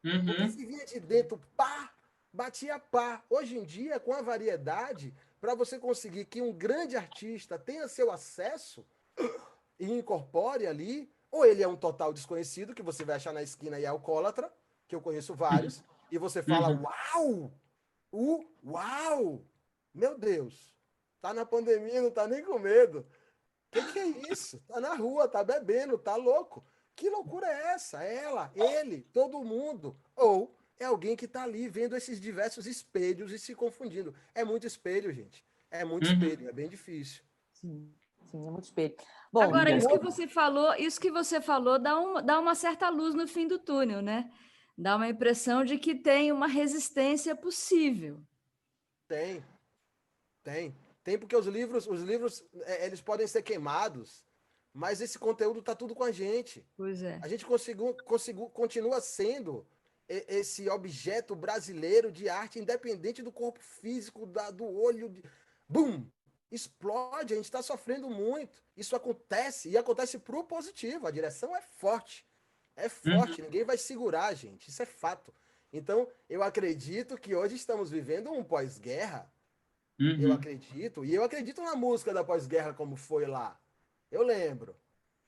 Speaker 2: Porque se vinha de dentro, pá, batia pá. Hoje em dia, com a variedade, para você conseguir que um grande artista tenha seu acesso e incorpore ali, ou ele é um total desconhecido, que você vai achar na esquina e é alcoólatra, que eu conheço vários, e você fala, uau! Uau! Meu Deus! Tá na pandemia, não tá nem com medo. Que é isso? Tá na rua, tá bebendo, tá louco. Que loucura é essa? Ela, ele, todo mundo. Ou é alguém que tá ali vendo esses diversos espelhos e se confundindo. É muito espelho, gente. É muito espelho, é bem difícil.
Speaker 1: Sim, sim, é muito espelho. Bom,
Speaker 4: agora, isso que você falou dá uma certa luz no fim do túnel, né? Dá uma impressão de que tem uma resistência possível.
Speaker 2: Tem, tem. Tem porque os livros, eles podem ser queimados, mas esse conteúdo tá tudo com a gente.
Speaker 4: Pois é.
Speaker 2: A gente continua sendo esse objeto brasileiro de arte, independente do corpo físico, do olho. Bum! Explode, a gente está sofrendo muito. Isso acontece, e acontece pro positivo. A direção é forte. É forte, ninguém vai segurar a gente. Isso é fato. Então, eu acredito que hoje estamos vivendo um pós-guerra. Eu acredito, e eu acredito na música da pós-guerra como foi lá. Eu lembro.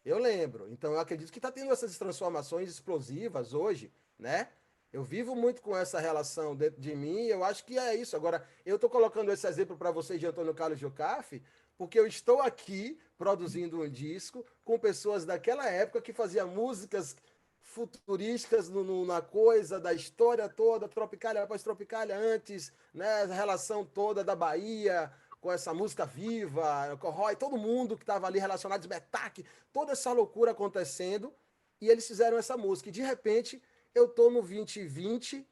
Speaker 2: Eu lembro. Então, eu acredito que está tendo essas transformações explosivas hoje, né? Eu vivo muito com essa relação dentro de mim, eu acho que é isso. Agora, eu estou colocando esse exemplo para vocês de Antônio Carlos Jocafe, porque eu estou aqui produzindo um disco com pessoas daquela época que faziam músicas futurísticas na coisa da história toda, Tropicália, pós-Tropicália, antes, né? A relação toda da Bahia, com essa música viva, Corrói, todo mundo que estava ali relacionado, Smetak, toda essa loucura acontecendo, e eles fizeram essa música. E de repente, eu tô no 2020,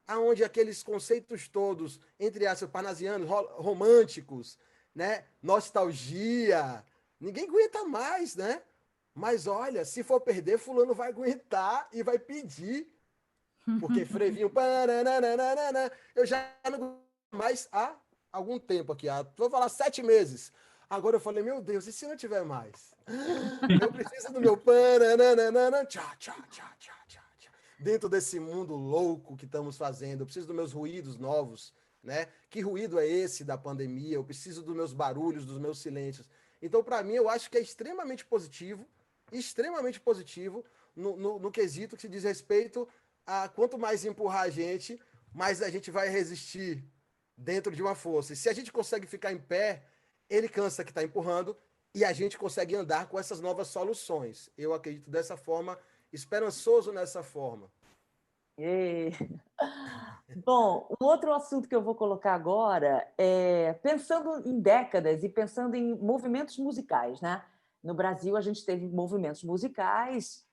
Speaker 2: aonde aqueles conceitos todos, entre aspas, parnasianos, românticos, né? Nostalgia, ninguém aguenta mais, né? Mas olha, se for perder, fulano vai aguentar e vai pedir. Porque frevinho, eu já não aguento mais há algum tempo aqui, vou falar 7 meses. Agora eu falei, meu Deus, e se não tiver mais? Eu preciso do meu tchá, tchá, tchá, tchá, tchá, tchá. Dentro desse mundo louco que estamos fazendo, eu preciso dos meus ruídos novos, né? Que ruído é esse da pandemia? Eu preciso dos meus barulhos, dos meus silêncios. Então, para mim, eu acho que é extremamente positivo no quesito que se diz respeito a quanto mais empurrar a gente, mais a gente vai resistir dentro de uma força. E se a gente consegue ficar em pé, ele cansa que está empurrando e a gente consegue andar com essas novas soluções. Eu acredito dessa forma, esperançoso nessa forma.
Speaker 1: E... Bom, um outro assunto que eu vou colocar agora é pensando em décadas e pensando em movimentos musicais, né? No Brasil, a gente teve movimentos musicais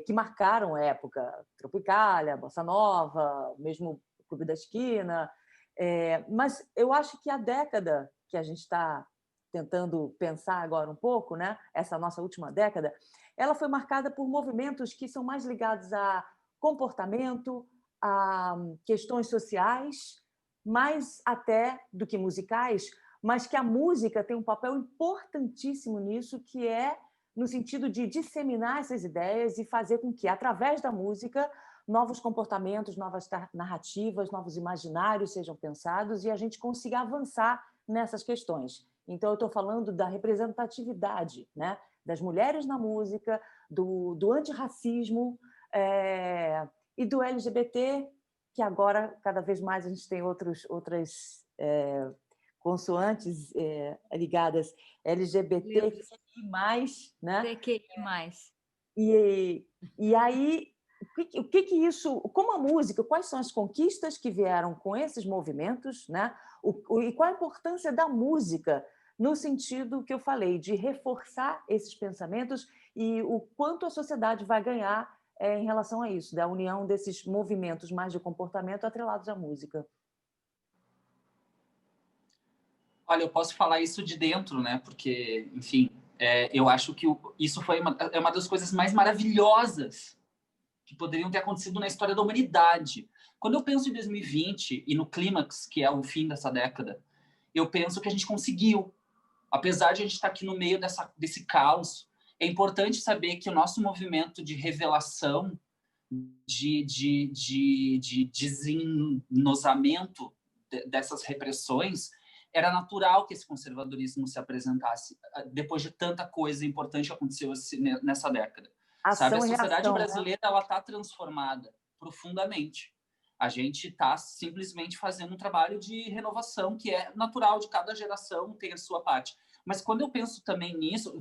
Speaker 1: que marcaram a época, Tropicália, Bossa Nova, mesmo o Clube da Esquina. Mas eu acho que a década que a gente está tentando pensar agora um pouco, né? Essa nossa última década, ela foi marcada por movimentos que são mais ligados a comportamento, a questões sociais, mais até do que musicais, mas que a música tem um papel importantíssimo nisso, que é no sentido de disseminar essas ideias e fazer com que, através da música, novos comportamentos, novas narrativas, novos imaginários sejam pensados e a gente consiga avançar nessas questões. Então, eu estou falando da representatividade, né? Das mulheres na música, do antirracismo, e do LGBT, que agora, cada vez mais, a gente tem outras consoantes ligadas LGBTQI+, né?
Speaker 4: TQI+.
Speaker 1: E aí, o que isso... Como a música, quais são as conquistas que vieram com esses movimentos, né? E qual a importância da música no sentido que eu falei, de reforçar esses pensamentos e o quanto a sociedade vai ganhar em relação a isso, da união desses movimentos mais de comportamento atrelados à música.
Speaker 3: Olha, eu posso falar isso de dentro, né? Porque, enfim, eu acho que isso foi uma das coisas mais maravilhosas que poderiam ter acontecido na história da humanidade. Quando eu penso em 2020 e no clímax, que é o fim dessa década, eu penso que a gente conseguiu. Apesar de a gente estar aqui no meio desse caos, é importante saber que o nosso movimento de revelação, de desenosamento dessas repressões, era natural que esse conservadorismo se apresentasse depois de tanta coisa importante que aconteceu nessa década. Sabe, a sociedade brasileira está transformada profundamente. A gente está simplesmente fazendo um trabalho de renovação que é natural de cada geração, tem a sua parte. Mas quando eu penso também nisso,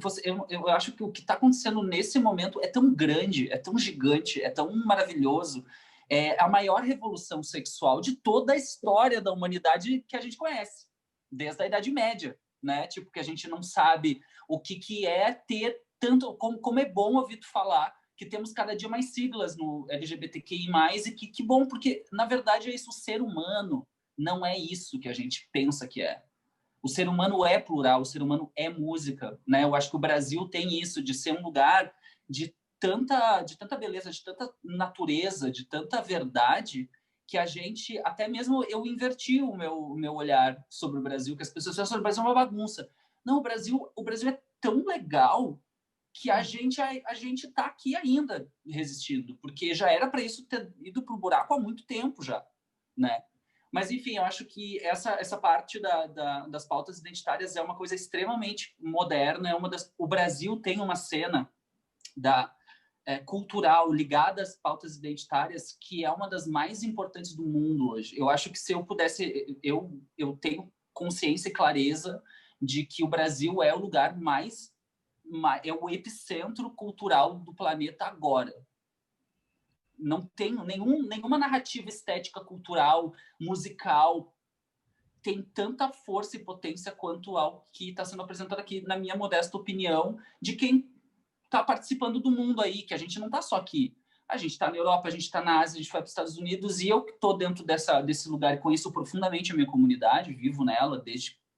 Speaker 3: eu acho que o que está acontecendo nesse momento é tão grande, é tão gigante, é tão maravilhoso. É a maior revolução sexual de toda a história da humanidade que a gente conhece, desde a Idade Média. né? Tipo, que a gente não sabe o que é ter tanto... Como é bom ouvir tu falar que temos cada dia mais siglas no LGBTQI+, e que bom, porque, na verdade, é isso, o ser humano não é isso que a gente pensa que é. O ser humano é plural, o ser humano é música, né? Eu acho que o Brasil tem isso, de ser um lugar de tanta beleza, de tanta natureza, de tanta verdade, que a gente, até mesmo eu inverti o meu olhar sobre o Brasil, que as pessoas acham que o Brasil é uma bagunça. Não, o Brasil é tão legal que a gente está aqui ainda resistindo, porque já era para isso ter ido para o buraco há muito tempo já, né? Mas, enfim, eu acho que essa parte das pautas identitárias é uma coisa extremamente moderna. O Brasil tem uma cena cultural ligada às pautas identitárias que é uma das mais importantes do mundo hoje. Eu acho que se eu pudesse... Eu tenho consciência e clareza de que o Brasil é o lugar é o epicentro cultural do planeta agora. Não tenho nenhuma narrativa estética, cultural, musical tem tanta força e potência quanto ao que está sendo apresentado aqui, na minha modesta opinião, de quem está participando do mundo aí, que a gente não está só aqui. A gente está na Europa, a gente está na Ásia, a gente vai para os Estados Unidos, e eu que estou dentro desse lugar e conheço profundamente a minha comunidade, vivo nela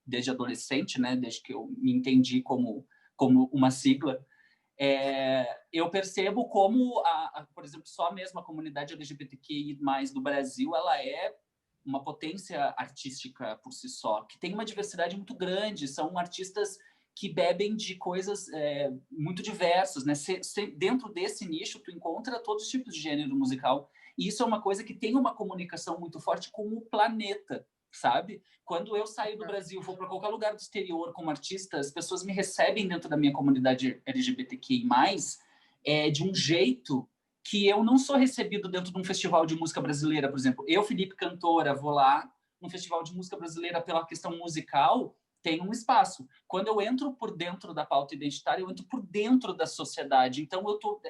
Speaker 3: desde adolescente, né? Desde que eu me entendi como uma sigla. Eu percebo como, por exemplo, só mesmo a comunidade LGBTQI+, do Brasil, ela é uma potência artística por si só, que tem uma diversidade muito grande, são artistas que bebem de coisas muito diversas, né? Dentro desse nicho, tu encontra todos os tipos de gênero musical, e isso é uma coisa que tem uma comunicação muito forte com o planeta, sabe? Quando eu saio do Brasil, vou para qualquer lugar do exterior como artista, as pessoas me recebem dentro da minha comunidade LGBTQI+, de um jeito que eu não sou recebido dentro de um festival de música brasileira, por exemplo. Eu, Felipe, cantora, vou lá num festival de música brasileira pela questão musical, tem um espaço. Quando eu entro por dentro da pauta identitária, eu entro por dentro da sociedade. Então,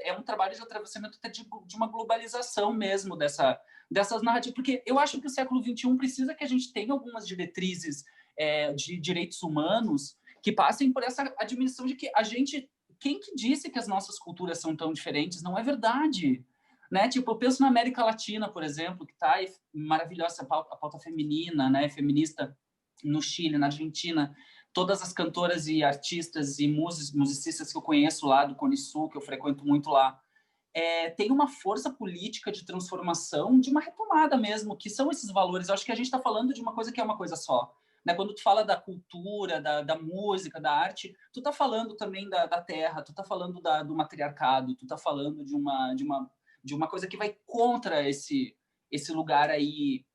Speaker 3: é um trabalho de atravessamento até de uma globalização mesmo dessas narrativas. Porque eu acho que o século XXI precisa que a gente tenha algumas diretrizes de direitos humanos que passem por essa admissão de que a gente... Quem que disse que as nossas culturas são tão diferentes? Não é verdade. Né? Tipo, eu penso na América Latina, por exemplo, que está maravilhosa a pauta feminina, né? Feminista no Chile, na Argentina. Todas as cantoras e artistas e musicistas que eu conheço lá do Cone Sul, que eu frequento muito lá, tem uma força política de transformação, de uma retomada mesmo, que são esses valores. Eu acho que a gente está falando de uma coisa que é uma coisa só. Né? Quando tu fala da cultura, da música, da arte, tu tá falando também da terra, tu tá falando do matriarcado, tu tá falando de uma coisa que vai contra esse lugar aí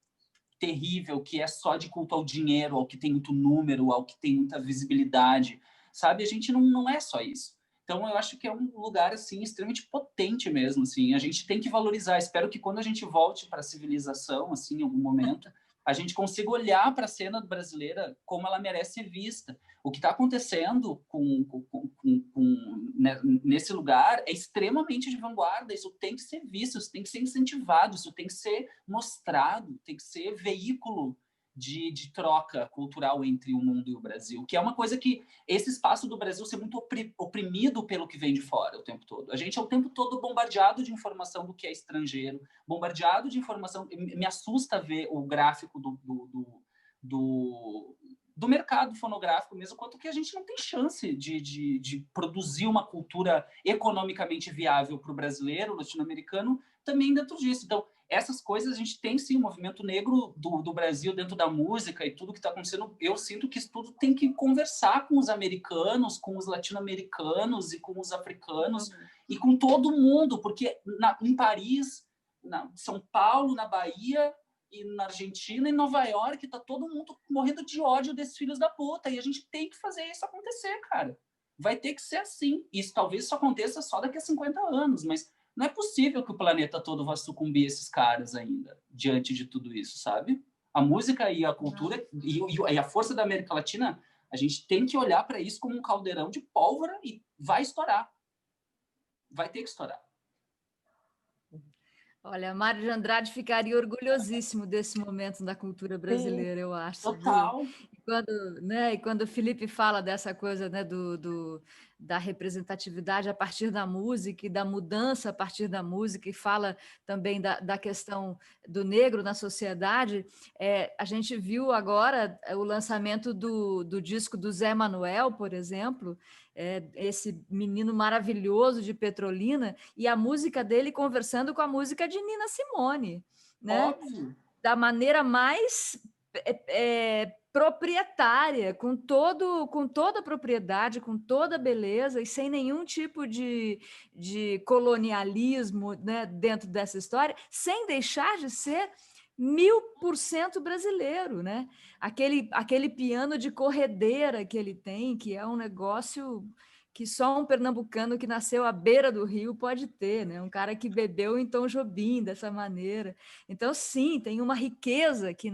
Speaker 3: terrível, que é só de culto ao dinheiro, ao que tem muito número, ao que tem muita visibilidade, sabe? A gente não é só isso. Então, eu acho que é um lugar, assim, extremamente potente mesmo, assim. A gente tem que valorizar. Espero que quando a gente volte para a civilização, assim, em algum momento, a gente consiga olhar para a cena brasileira como ela merece ser vista. O que está acontecendo né, nesse lugar é extremamente de vanguarda. Isso tem que ser visto, isso tem que ser incentivado, isso tem que ser mostrado, tem que ser veículo de troca cultural entre o mundo e o Brasil, que é uma coisa que esse espaço do Brasil ser muito oprimido pelo que vem de fora o tempo todo. A gente é o tempo todo bombardeado de informação do que é estrangeiro, bombardeado de informação. Me assusta ver o gráfico do mercado fonográfico mesmo, quanto que a gente não tem chance de produzir uma cultura economicamente viável para o brasileiro, latino-americano, também dentro disso. Então, essas coisas, a gente tem sim o movimento negro do Brasil dentro da música e tudo que está acontecendo. Eu sinto que isso tudo tem que conversar com os americanos, com os latino-americanos e com os africanos e com todo mundo, porque em Paris, São Paulo, na Bahia e na Argentina e Nova York, está todo mundo morrendo de ódio desses filhos da puta, e a gente tem que fazer isso acontecer, cara. Vai ter que ser assim. Isso talvez isso aconteça só daqui a 50 anos, mas não é possível que o planeta todo vá sucumbir a esses caras ainda, diante de tudo isso, sabe? A música e a cultura e a força da América Latina, a gente tem que olhar para isso como um caldeirão de pólvora e vai estourar. Vai ter que estourar.
Speaker 4: Olha, Mário de Andrade ficaria orgulhosíssimo desse momento da cultura
Speaker 1: Sim,
Speaker 4: brasileira, eu acho, viu?
Speaker 3: Total.
Speaker 4: E quando o Felipe fala dessa coisa, né, da representatividade a partir da música e da mudança a partir da música, e fala também da questão do negro na sociedade, a gente viu agora o lançamento do disco do Zé Manuel, por exemplo, esse menino maravilhoso de Petrolina, e a música dele conversando com a música de Nina Simone, né?
Speaker 3: Óbvio.
Speaker 4: Da maneira mais proprietária, com toda a propriedade, com toda a beleza e sem nenhum tipo de colonialismo, né, dentro dessa história, sem deixar de ser 1000% brasileiro, né? Aquele piano de corredeira que ele tem, que é um negócio que só um pernambucano que nasceu à beira do rio pode ter, né? Um cara que bebeu em Tom Jobim dessa maneira. Então, sim, tem uma riqueza aqui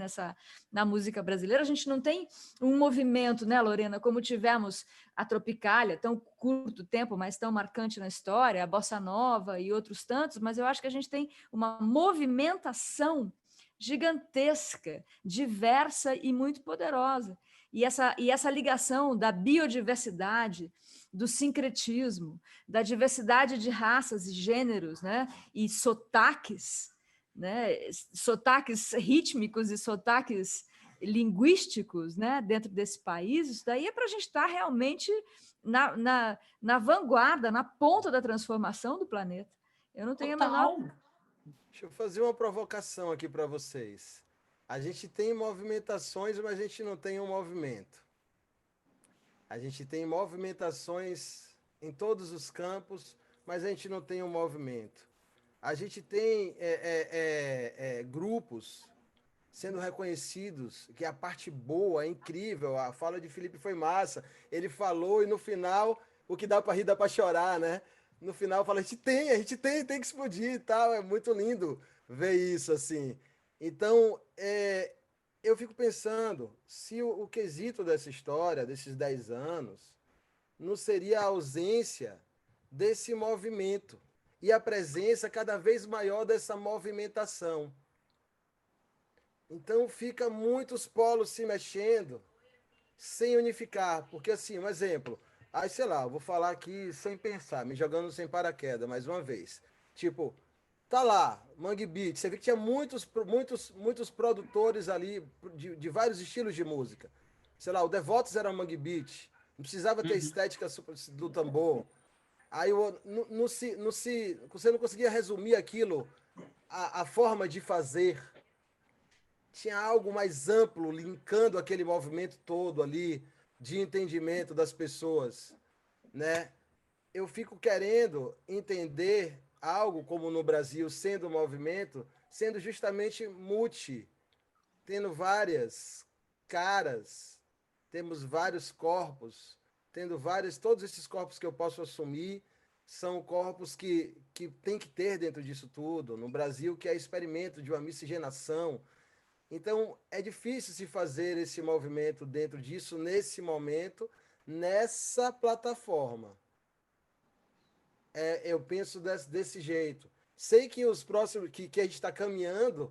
Speaker 4: na música brasileira. A gente não tem um movimento, né, Lorena, como tivemos a Tropicália, tão curto tempo, mas tão marcante na história, a Bossa Nova e outros tantos, mas eu acho que a gente tem uma movimentação gigantesca, diversa e muito poderosa. E essa ligação da biodiversidade, do sincretismo, da diversidade de raças e gêneros, né? E sotaques, né? Sotaques rítmicos e sotaques linguísticos, né? Dentro desse país, isso daí é para a gente estar realmente na vanguarda, na ponta da transformação do planeta. Eu não tenho a menor.
Speaker 3: Total.
Speaker 2: Deixa eu fazer uma provocação aqui para vocês. A gente tem movimentações, mas a gente não tem um movimento. A gente tem movimentações em todos os campos, mas a gente não tem um movimento. A gente tem grupos sendo reconhecidos, que a parte boa é incrível. A fala de Felipe foi massa. Ele falou e no final, o que dá para rir dá para chorar, né? No final fala, tem que explodir e tal. É muito lindo ver isso assim. Então, eu fico pensando, se o quesito dessa história, desses 10 anos, não seria a ausência desse movimento e a presença cada vez maior dessa movimentação. Então fica muitos polos se mexendo sem unificar, porque assim, um exemplo, aí sei lá, eu vou falar aqui sem pensar, me jogando sem paraquedas mais uma vez. Tipo, tá lá, Mangue Beat, você vê que tinha muitos produtores ali de vários estilos de música. Sei lá, o Devotos era Mangue Beat, não precisava ter
Speaker 3: Uhum.
Speaker 2: estética do tambor. Aí você não conseguia resumir aquilo, a forma de fazer tinha algo mais amplo linkando aquele movimento todo ali de entendimento das pessoas, né? Eu fico querendo entender algo como no Brasil sendo um movimento, sendo justamente multi, tendo várias caras, temos vários corpos, tendo vários, todos esses corpos que eu posso assumir são corpos que tem que ter dentro disso tudo. No Brasil, que é experimento de uma miscigenação, então, é difícil se fazer esse movimento dentro disso, nesse momento, nessa plataforma. Eu penso desse jeito. Sei que os próximos, que a gente está caminhando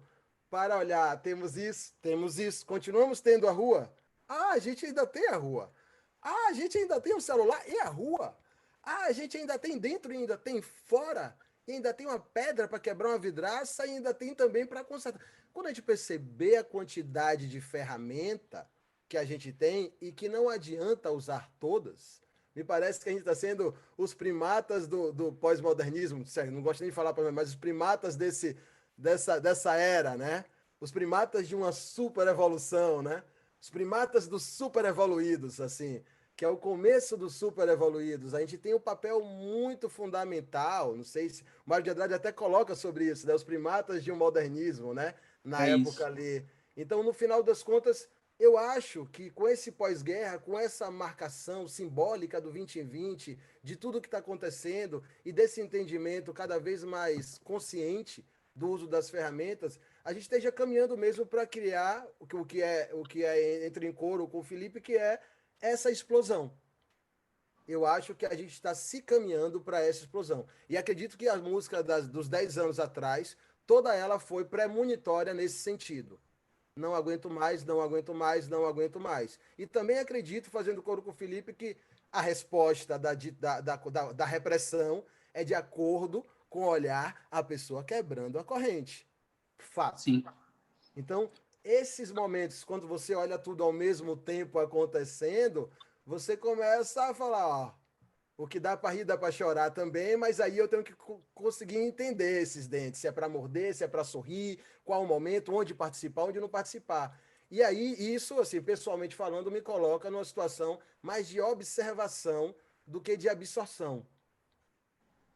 Speaker 2: para olhar, temos isso, continuamos tendo a rua. Ah, a gente ainda tem a rua. Ah, a gente ainda tem o celular e a rua. Ah, a gente ainda tem dentro e ainda tem fora. E ainda tem uma pedra para quebrar uma vidraça e ainda tem também para consertar. Quando a gente perceber a quantidade de ferramenta que a gente tem e que não adianta usar todas, me parece que a gente está sendo os primatas do pós-modernismo, não gosto nem de falar, mas os primatas dessa era, né? Os primatas de uma super evolução, né? Os primatas dos super evoluídos, assim, que é o começo dos super evoluídos. A gente tem um papel muito fundamental, não sei se o Mário de Andrade até coloca sobre isso, né? Os primatas de um modernismo, né? Na
Speaker 3: É
Speaker 2: época
Speaker 3: isso.
Speaker 2: ali. Então, no final das contas, eu acho que com esse pós-guerra, com essa marcação simbólica do 2020, de tudo que está acontecendo e desse entendimento cada vez mais consciente do uso das ferramentas, a gente esteja caminhando mesmo para criar o que é entre em coro com o Felipe, que é essa explosão. Eu acho que a gente está se caminhando para essa explosão. E acredito que a música dos 10 anos atrás toda ela foi premonitória nesse sentido. Não aguento mais, não aguento mais, não aguento mais. E também acredito, fazendo coro com o Felipe, que a resposta da repressão é de acordo com olhar a pessoa quebrando a corrente. Fato.
Speaker 3: Sim.
Speaker 2: Então, esses momentos, quando você olha tudo ao mesmo tempo acontecendo, você começa a falar, ó, o que dá para rir, dá para chorar também, mas aí eu tenho que conseguir entender esses dentes, se é para morder, se é para sorrir, qual o momento, onde participar, onde não participar. E aí, isso, assim, pessoalmente falando, me coloca numa situação mais de observação do que de absorção.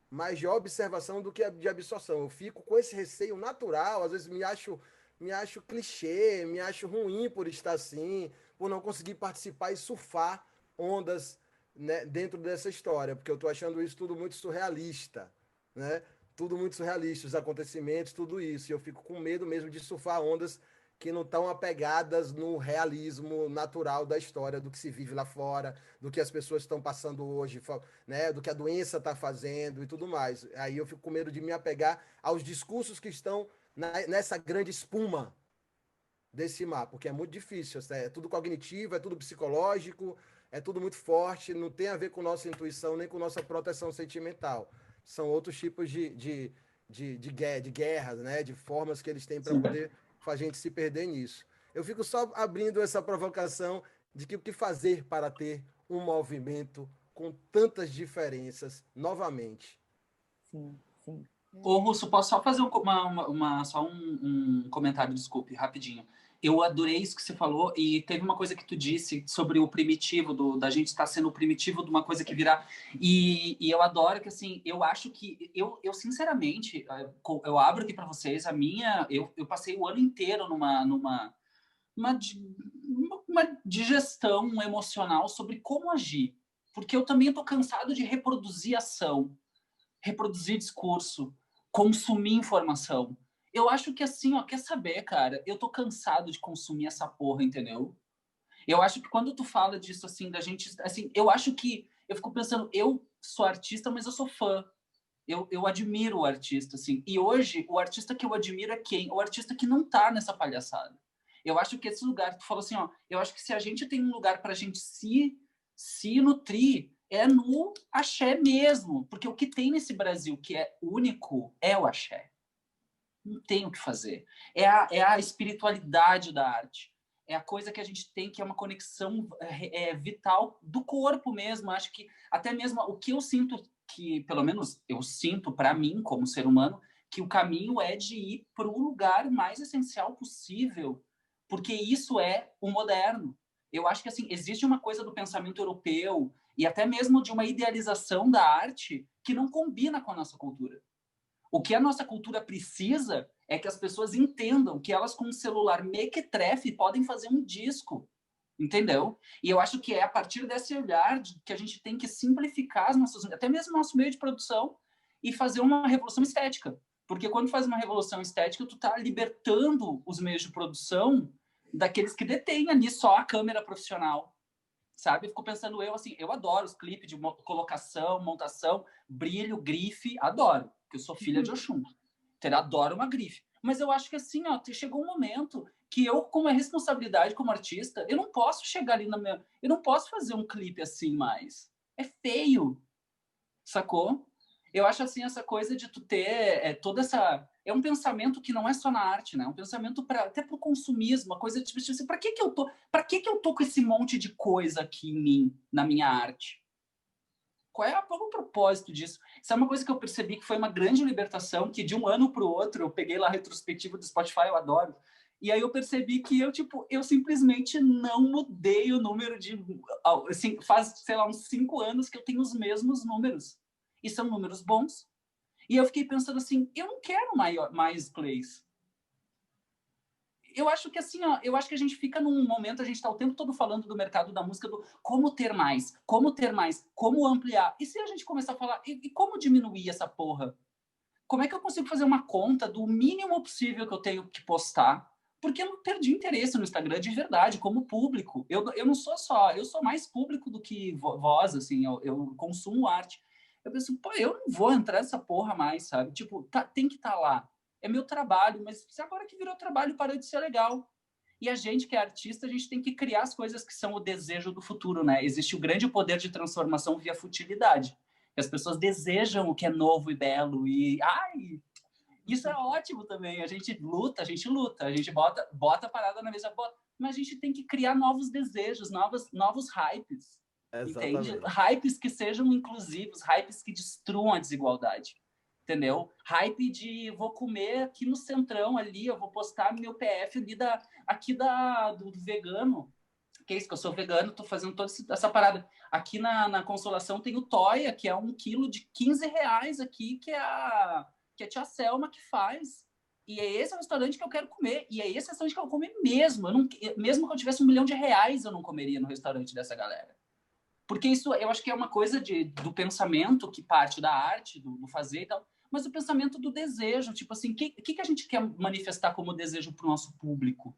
Speaker 2: Mais de observação do que de absorção. Eu fico com esse receio natural, às vezes me acho clichê, me acho ruim por estar assim, por não conseguir participar e surfar ondas, né, dentro dessa história, porque eu estou achando isso tudo muito surrealista, né? Tudo muito surrealista, os acontecimentos, tudo isso. E eu fico com medo mesmo de surfar ondas que não estão apegadas no realismo natural da história, do que se vive lá fora, do que as pessoas estão passando hoje, né, do que a doença está fazendo e tudo mais. Aí eu fico com medo de me apegar aos discursos que estão nessa grande espuma desse mar, porque é muito difícil, é tudo cognitivo, é tudo psicológico, é tudo muito forte, não tem a ver com nossa intuição nem com nossa proteção sentimental. São outros tipos de guerras, né, de formas que eles têm para poder a gente se perder nisso. Eu fico só abrindo essa provocação de que o que fazer para ter um movimento com tantas diferenças novamente.
Speaker 1: Sim, sim.
Speaker 3: Ô, Russo, posso só fazer um comentário, desculpe, rapidinho. Eu adorei isso que você falou e teve uma coisa que tu disse sobre o primitivo, da gente estar sendo o primitivo de uma coisa que virá. E eu adoro que, assim, eu acho que... Eu sinceramente, eu abro aqui para vocês a minha... Eu passei o ano inteiro uma digestão emocional sobre como agir. Porque eu também estou cansado de reproduzir ação, reproduzir discurso, consumir informação. Eu acho que assim, ó, quer saber, cara? Eu tô cansado de consumir essa porra, entendeu? Eu acho que quando tu fala disso, assim, da gente... Assim, eu acho que... Eu fico pensando, eu sou artista, mas eu sou fã. Eu admiro o artista, assim. E hoje, o artista que eu admiro é quem? O artista que não tá nessa palhaçada. Eu acho que esse lugar, tu falou assim, ó, eu acho que se a gente tem um lugar pra gente se nutrir, é no axé mesmo. Porque o que tem nesse Brasil que é único é o axé. Não tem o que fazer. É a espiritualidade da arte. É a coisa que a gente tem, que é uma conexão vital do corpo mesmo. Acho que até mesmo o que eu sinto, que pelo menos eu sinto para mim, como ser humano, que o caminho é de ir para o lugar mais essencial possível, porque isso é o moderno. Eu acho que assim existe uma coisa do pensamento europeu e até mesmo de uma idealização da arte que não combina com a nossa cultura. O que a nossa cultura precisa é que as pessoas entendam que elas, com um celular mequetrefe, podem fazer um disco, entendeu? E eu acho que é a partir desse olhar que a gente tem que simplificar as nossas, até mesmo o nosso meio de produção e fazer uma revolução estética. Porque quando faz uma revolução estética, tu tá libertando os meios de produção daqueles que detêm ali só a câmera profissional, sabe? Fico pensando assim, eu adoro os clipes de colocação, montação, brilho, grife, adoro, porque eu sou filha de Oxum. Adoro uma grife. Mas eu acho que assim, ó, chegou um momento que eu, com a responsabilidade como artista, eu não posso chegar ali na minha... Eu não posso fazer um clipe assim mais. É feio, sacou? Eu acho assim, essa coisa de tu ter toda essa... É um pensamento que não é só na arte, né? É um pensamento até pro consumismo, uma coisa tipo assim, para que eu tô com esse monte de coisa aqui em mim, na minha arte? Qual é o propósito disso? Isso é uma coisa que eu percebi que foi uma grande libertação, que de um ano para o outro, eu peguei lá a retrospectiva do Spotify, eu adoro, e aí eu percebi que eu simplesmente não mudei o número de... Assim, faz, sei lá, uns 5 anos que eu tenho os mesmos números. E são números bons. E eu fiquei pensando assim, eu não quero mais plays. Eu acho que assim, ó, eu acho que a gente fica num momento, a gente está o tempo todo falando do mercado da música, do como ter mais, como ampliar. E se a gente começar a falar, e como diminuir essa porra? Como é que eu consigo fazer uma conta do mínimo possível que eu tenho que postar? Porque eu perdi interesse no Instagram de verdade, como público. Eu não sou só, eu sou mais público do que voz, assim, eu consumo arte. Eu penso, pô, eu não vou entrar nessa porra mais, sabe? Tipo, tem que estar lá. é meu trabalho, mas agora que virou trabalho, parou de ser legal. E a gente que é artista, a gente tem que criar as coisas que são o desejo do futuro, né? Existe o grande poder de transformação via futilidade. As pessoas desejam o que é novo e belo e isso é ótimo também. A gente luta, a gente bota a parada na mesa, mas a gente tem que criar novos desejos, novos hypes.
Speaker 2: Exatamente.
Speaker 3: Entende? Hypes que sejam inclusivos, hypes que destruam a desigualdade. Entendeu? Hype de vou comer aqui no centrão ali, eu vou postar meu PF ali do vegano. Que é isso, que eu sou vegano, tô fazendo toda essa parada. Aqui na Consolação tem o Toia, que é 1 quilo de R$ 15 aqui, que é a tia Selma que faz. E é esse o restaurante que eu quero comer. E é esse restaurante que eu vou comer mesmo. Mesmo que eu tivesse R$ 1 milhão, eu não comeria no restaurante dessa galera. Porque isso, eu acho que é uma coisa do pensamento que parte da arte, do fazer e tal, mas o pensamento do desejo. Tipo assim, o que a gente quer manifestar como desejo para o nosso público?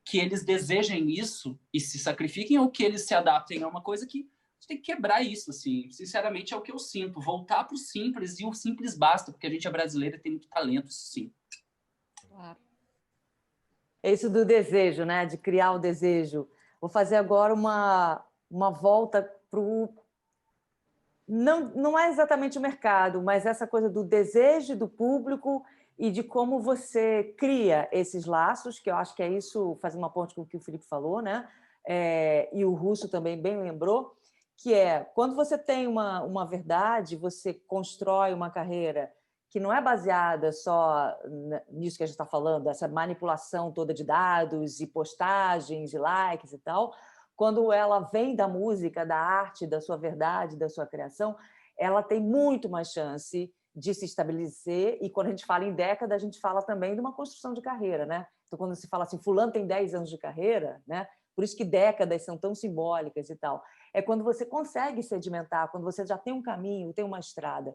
Speaker 3: Que eles desejem isso e se sacrifiquem ou que eles se adaptem a uma coisa que a gente tem que quebrar isso, assim. Sinceramente, é o que eu sinto. Voltar para o simples, e o simples basta, porque a gente é brasileira e tem muito talento, isso sim.
Speaker 4: Claro.
Speaker 1: É isso do desejo, né? De criar o desejo. Vou fazer agora uma volta para o... Não é exatamente o mercado, mas essa coisa do desejo do público e de como você cria esses laços, que eu acho que é isso, fazer uma ponte com o que o Felipe falou, né? E o Russo também bem lembrou, que é quando você tem uma verdade, você constrói uma carreira que não é baseada só nisso que a gente está falando, essa manipulação toda de dados e postagens, e likes e tal. Quando ela vem da música, da arte, da sua verdade, da sua criação, ela tem muito mais chance de se estabelecer. E quando a gente fala em década, a gente fala também de uma construção de carreira, né? Então, quando se fala assim, fulano tem 10 anos de carreira, né? Por isso que décadas são tão simbólicas e tal. É quando você consegue sedimentar, quando você já tem um caminho, tem uma estrada.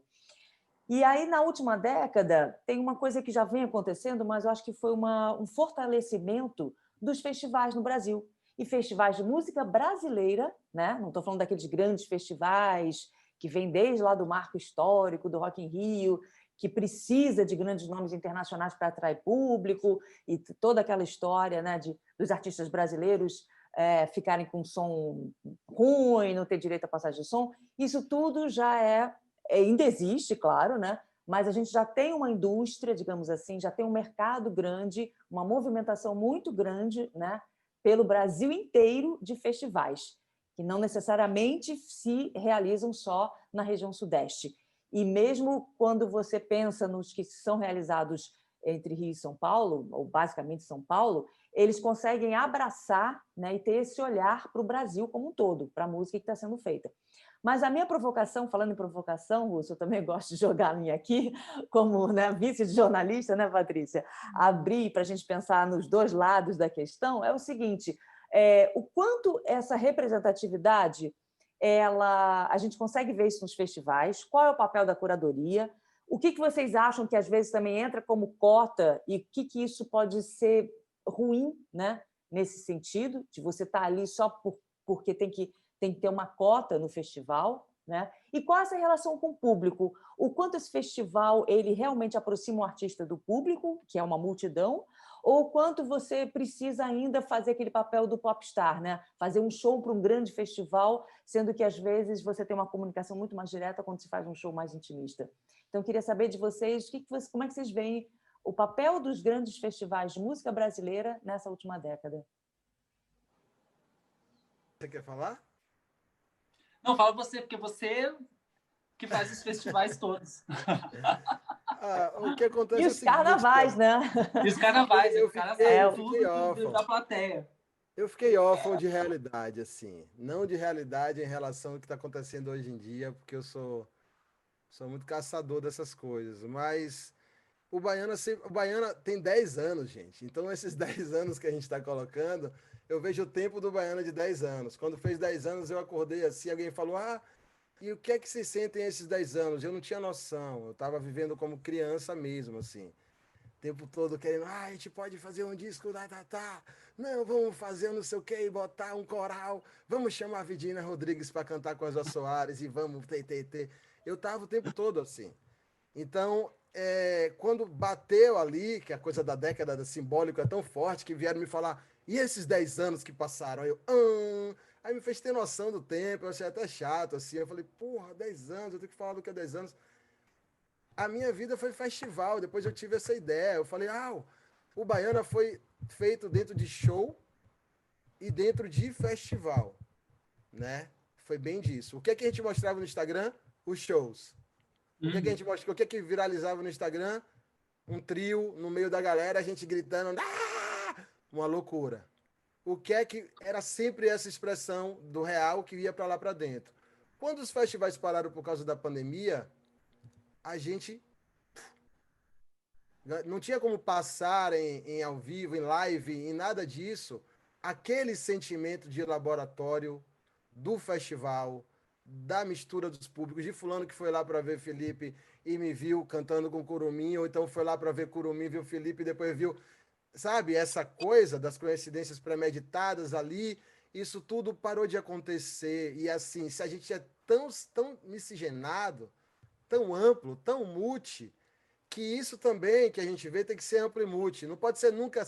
Speaker 1: E aí, na última década, tem uma coisa que já vem acontecendo, mas eu acho que foi um fortalecimento dos festivais no Brasil. E festivais de música brasileira, né? Não estou falando daqueles grandes festivais que vêm desde lá do marco histórico, do Rock in Rio, que precisa de grandes nomes internacionais para atrair público, e toda aquela história, né, dos artistas brasileiros ficarem com som ruim, não ter direito à passagem de som. Isso tudo já ainda existe, claro, né? Mas a gente já tem uma indústria, digamos assim, já tem um mercado grande, uma movimentação muito grande, né, pelo Brasil inteiro de festivais, que não necessariamente se realizam só na região Sudeste. E mesmo quando você pensa nos que são realizados entre Rio e São Paulo, ou basicamente São Paulo, eles conseguem abraçar, né, e ter esse olhar para o Brasil como um todo, para a música que está sendo feita. Mas a minha provocação, falando em provocação, Russo, eu também gosto de jogar a minha aqui, como, né, vice de jornalista, né, Patrícia? Abrir para a gente pensar nos dois lados da questão, é o seguinte: o quanto essa representatividade a gente consegue ver isso nos festivais, qual é o papel da curadoria, o que vocês acham que às vezes também entra como cota e o que isso pode ser ruim, né, nesse sentido, de você estar ali só porque tem que ter uma cota no festival, né? E qual é essa relação com o público? O quanto esse festival ele realmente aproxima o artista do público, que é uma multidão, ou o quanto você precisa ainda fazer aquele papel do popstar, né? Fazer um show para um grande festival, sendo que às vezes você tem uma comunicação muito mais direta quando se faz um show mais intimista. Então, eu queria saber de vocês como é que vocês veem o papel dos grandes festivais de música brasileira nessa última década.
Speaker 2: Você quer falar?
Speaker 3: Não, fala você, porque você que faz os festivais todos.
Speaker 2: O que acontece
Speaker 1: E os carnavais, né?
Speaker 3: E os carnavais,
Speaker 2: eu
Speaker 3: o cara
Speaker 2: fiquei
Speaker 3: sabe tudo
Speaker 2: órfão.
Speaker 3: da plateia.
Speaker 2: Eu fiquei órfão de realidade, assim. Não de realidade em relação ao que está acontecendo hoje em dia, porque eu sou muito caçador dessas coisas. Mas o Baiana tem 10 anos, gente. Então, esses 10 anos que a gente está colocando, eu vejo o tempo do Baiana de 10 anos. Quando fez 10 anos, eu acordei assim, alguém falou, e o que é que vocês sentem esses 10 anos? Eu não tinha noção. Eu estava vivendo como criança mesmo, assim. O tempo todo querendo, a gente pode fazer um disco, não, vamos fazer não sei o que, botar um coral, vamos chamar a Vidina Rodrigues para cantar com a Zé Soares e vamos, Eu tava o tempo todo assim. Então, quando bateu ali, que a coisa da década da simbólico é tão forte, que vieram me falar, e esses 10 anos que passaram? Aí eu, aí me fez ter noção do tempo, eu achei até chato, assim, eu falei, porra, 10 anos, eu tenho que falar do que é 10 anos. A minha vida foi festival, depois eu tive essa ideia, eu falei, o Baiana foi feito dentro de show e dentro de festival, né? Foi bem disso. O que é que a gente mostrava no Instagram? Os shows. O que é que a gente mostrava? O que é que viralizava no Instagram? Um trio no meio da galera, a gente gritando, uma loucura. O que é que era sempre essa expressão do real que ia para lá para dentro. Quando os festivais pararam por causa da pandemia, a gente não tinha como passar em ao vivo, em live, em nada disso, aquele sentimento de laboratório do festival, da mistura dos públicos, de fulano que foi lá para ver Felipe e me viu cantando com Curumim, ou então foi lá para ver Curumim, viu Felipe e depois viu, sabe, essa coisa das coincidências premeditadas ali, isso tudo parou de acontecer. E assim, se a gente é tão miscigenado, tão amplo, tão multi, que isso também que a gente vê tem que ser amplo e multi. Não pode ser nunca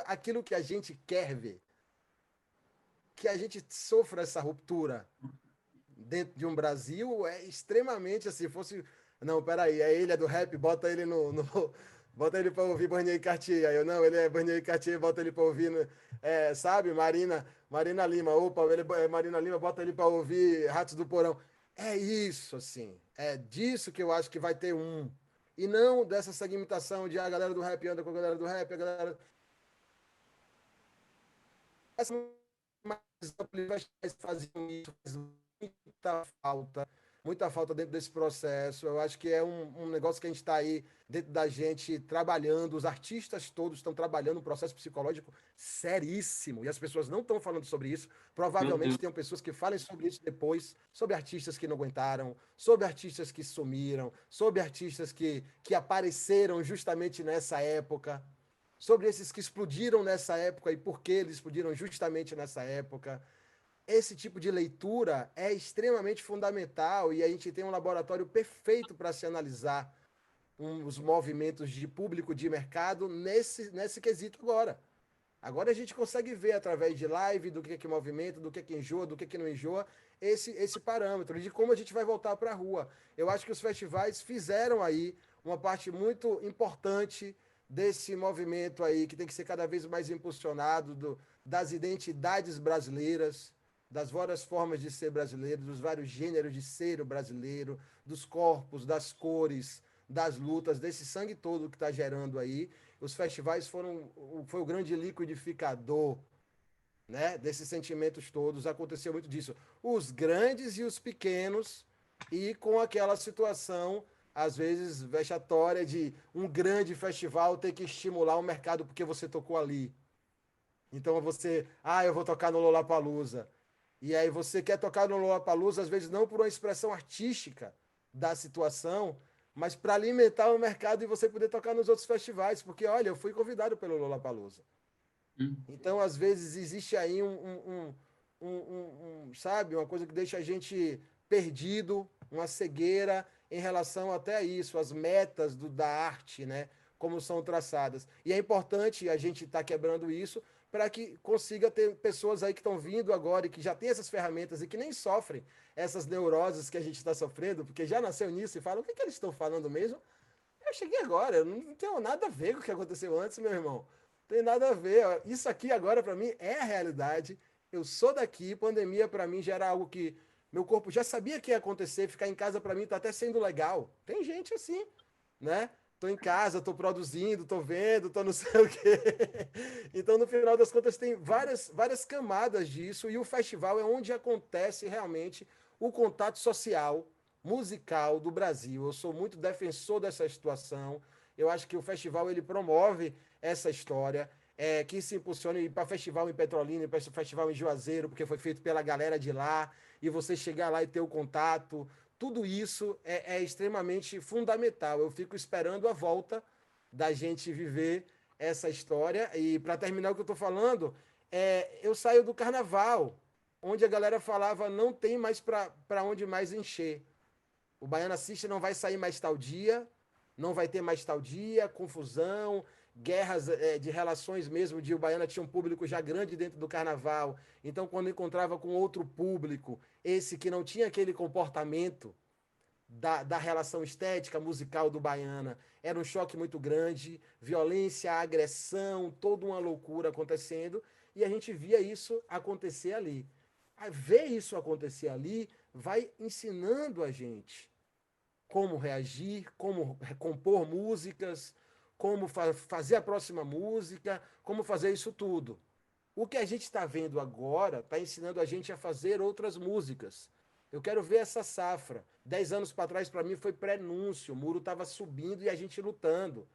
Speaker 2: aquilo que a gente quer ver. Que a gente sofra essa ruptura dentro de um Brasil é extremamente assim, fosse... Não, peraí, ele é do rap, bota ele bota ele para ouvir Barney e Cartier. Aí eu, não, ele é Barney e Cartier, bota ele para ouvir, sabe, Marina Lima. Opa, ele é Marina Lima, bota ele para ouvir Ratos do Porão. É isso, assim. É disso que eu acho que vai ter um. E não dessa segmentação de a galera do rap anda com a galera do rap, a galera... Essa mais faziam isso, faz muita falta dentro desse processo. Eu acho que é um negócio que a gente está aí dentro da gente trabalhando, os artistas todos estão trabalhando um processo psicológico seríssimo, e as pessoas não estão falando sobre isso. Provavelmente tem pessoas que falem sobre isso depois, sobre artistas que não aguentaram, sobre artistas que sumiram, sobre artistas que apareceram justamente nessa época, sobre esses que explodiram nessa época e por que eles explodiram justamente nessa época. Esse tipo de leitura é extremamente fundamental e a gente tem um laboratório perfeito para se analisar os movimentos de público, de mercado nesse quesito agora. Agora a gente consegue ver através de live do que movimenta, do que enjoa, do que não enjoa, esse parâmetro de como a gente vai voltar para a rua. Eu acho que os festivais fizeram aí uma parte muito importante desse movimento aí, que tem que ser cada vez mais impulsionado, das identidades brasileiras, das várias formas de ser brasileiro, dos vários gêneros de ser o brasileiro, dos corpos, das cores, das lutas, desse sangue todo que está gerando aí. Os festivais foi o grande liquidificador, né, desses sentimentos todos. Aconteceu muito disso. Os grandes e os pequenos, e com aquela situação, às vezes, vexatória de um grande festival ter que estimular o mercado porque você tocou ali. Então eu vou tocar no Lollapalooza. E aí você quer tocar no Lollapalooza, às vezes não por uma expressão artística da situação, mas para alimentar o mercado e você poder tocar nos outros festivais, porque, olha, eu fui convidado pelo Lollapalooza. Então, às vezes, existe aí sabe, uma coisa que deixa a gente perdido, uma cegueira em relação até a isso, as metas da arte, né, como são traçadas. E é importante a gente estar quebrando isso, para que consiga ter pessoas aí que estão vindo agora e que já têm essas ferramentas e que nem sofrem essas neuroses que a gente está sofrendo, porque já nasceu nisso e falam, o que eles estão falando mesmo? Eu cheguei agora, eu não tenho nada a ver com o que aconteceu antes, meu irmão. Não tem nada a ver. Isso aqui agora, para mim, é a realidade. Eu sou daqui, pandemia para mim já era algo que meu corpo já sabia que ia acontecer, ficar em casa para mim está até sendo legal. Tem gente assim, né? Tô em casa, tô produzindo, tô vendo, tô não sei o quê. Então, no final das contas, tem várias camadas disso, e o festival é onde acontece realmente o contato social, musical do Brasil. Eu sou muito defensor dessa situação. Eu acho que o festival ele promove essa história, que se impulsione para festival em Petrolina, para festival em Juazeiro, porque foi feito pela galera de lá, e você chegar lá e ter o contato. Tudo isso é extremamente fundamental. Eu fico esperando a volta da gente viver essa história. E para terminar o que eu estou falando, eu saio do carnaval, onde a galera falava não tem mais para onde mais encher. O Baiana System não vai sair mais tal dia, não vai ter mais tal dia, confusão, guerras de relações mesmo, de Ubaíana tinha um público já grande dentro do carnaval, então quando encontrava com outro público, esse que não tinha aquele comportamento da relação estética musical do Baiana, era um choque muito grande, violência, agressão, toda uma loucura acontecendo, e a gente via isso acontecer ali. A ver isso acontecer ali vai ensinando a gente como reagir, como compor músicas, como fazer a próxima música, como fazer isso tudo. O que a gente está vendo agora está ensinando a gente a fazer outras músicas. Eu quero ver essa safra. 10 anos para trás, para mim, foi prenúncio. O muro estava subindo e a gente lutando.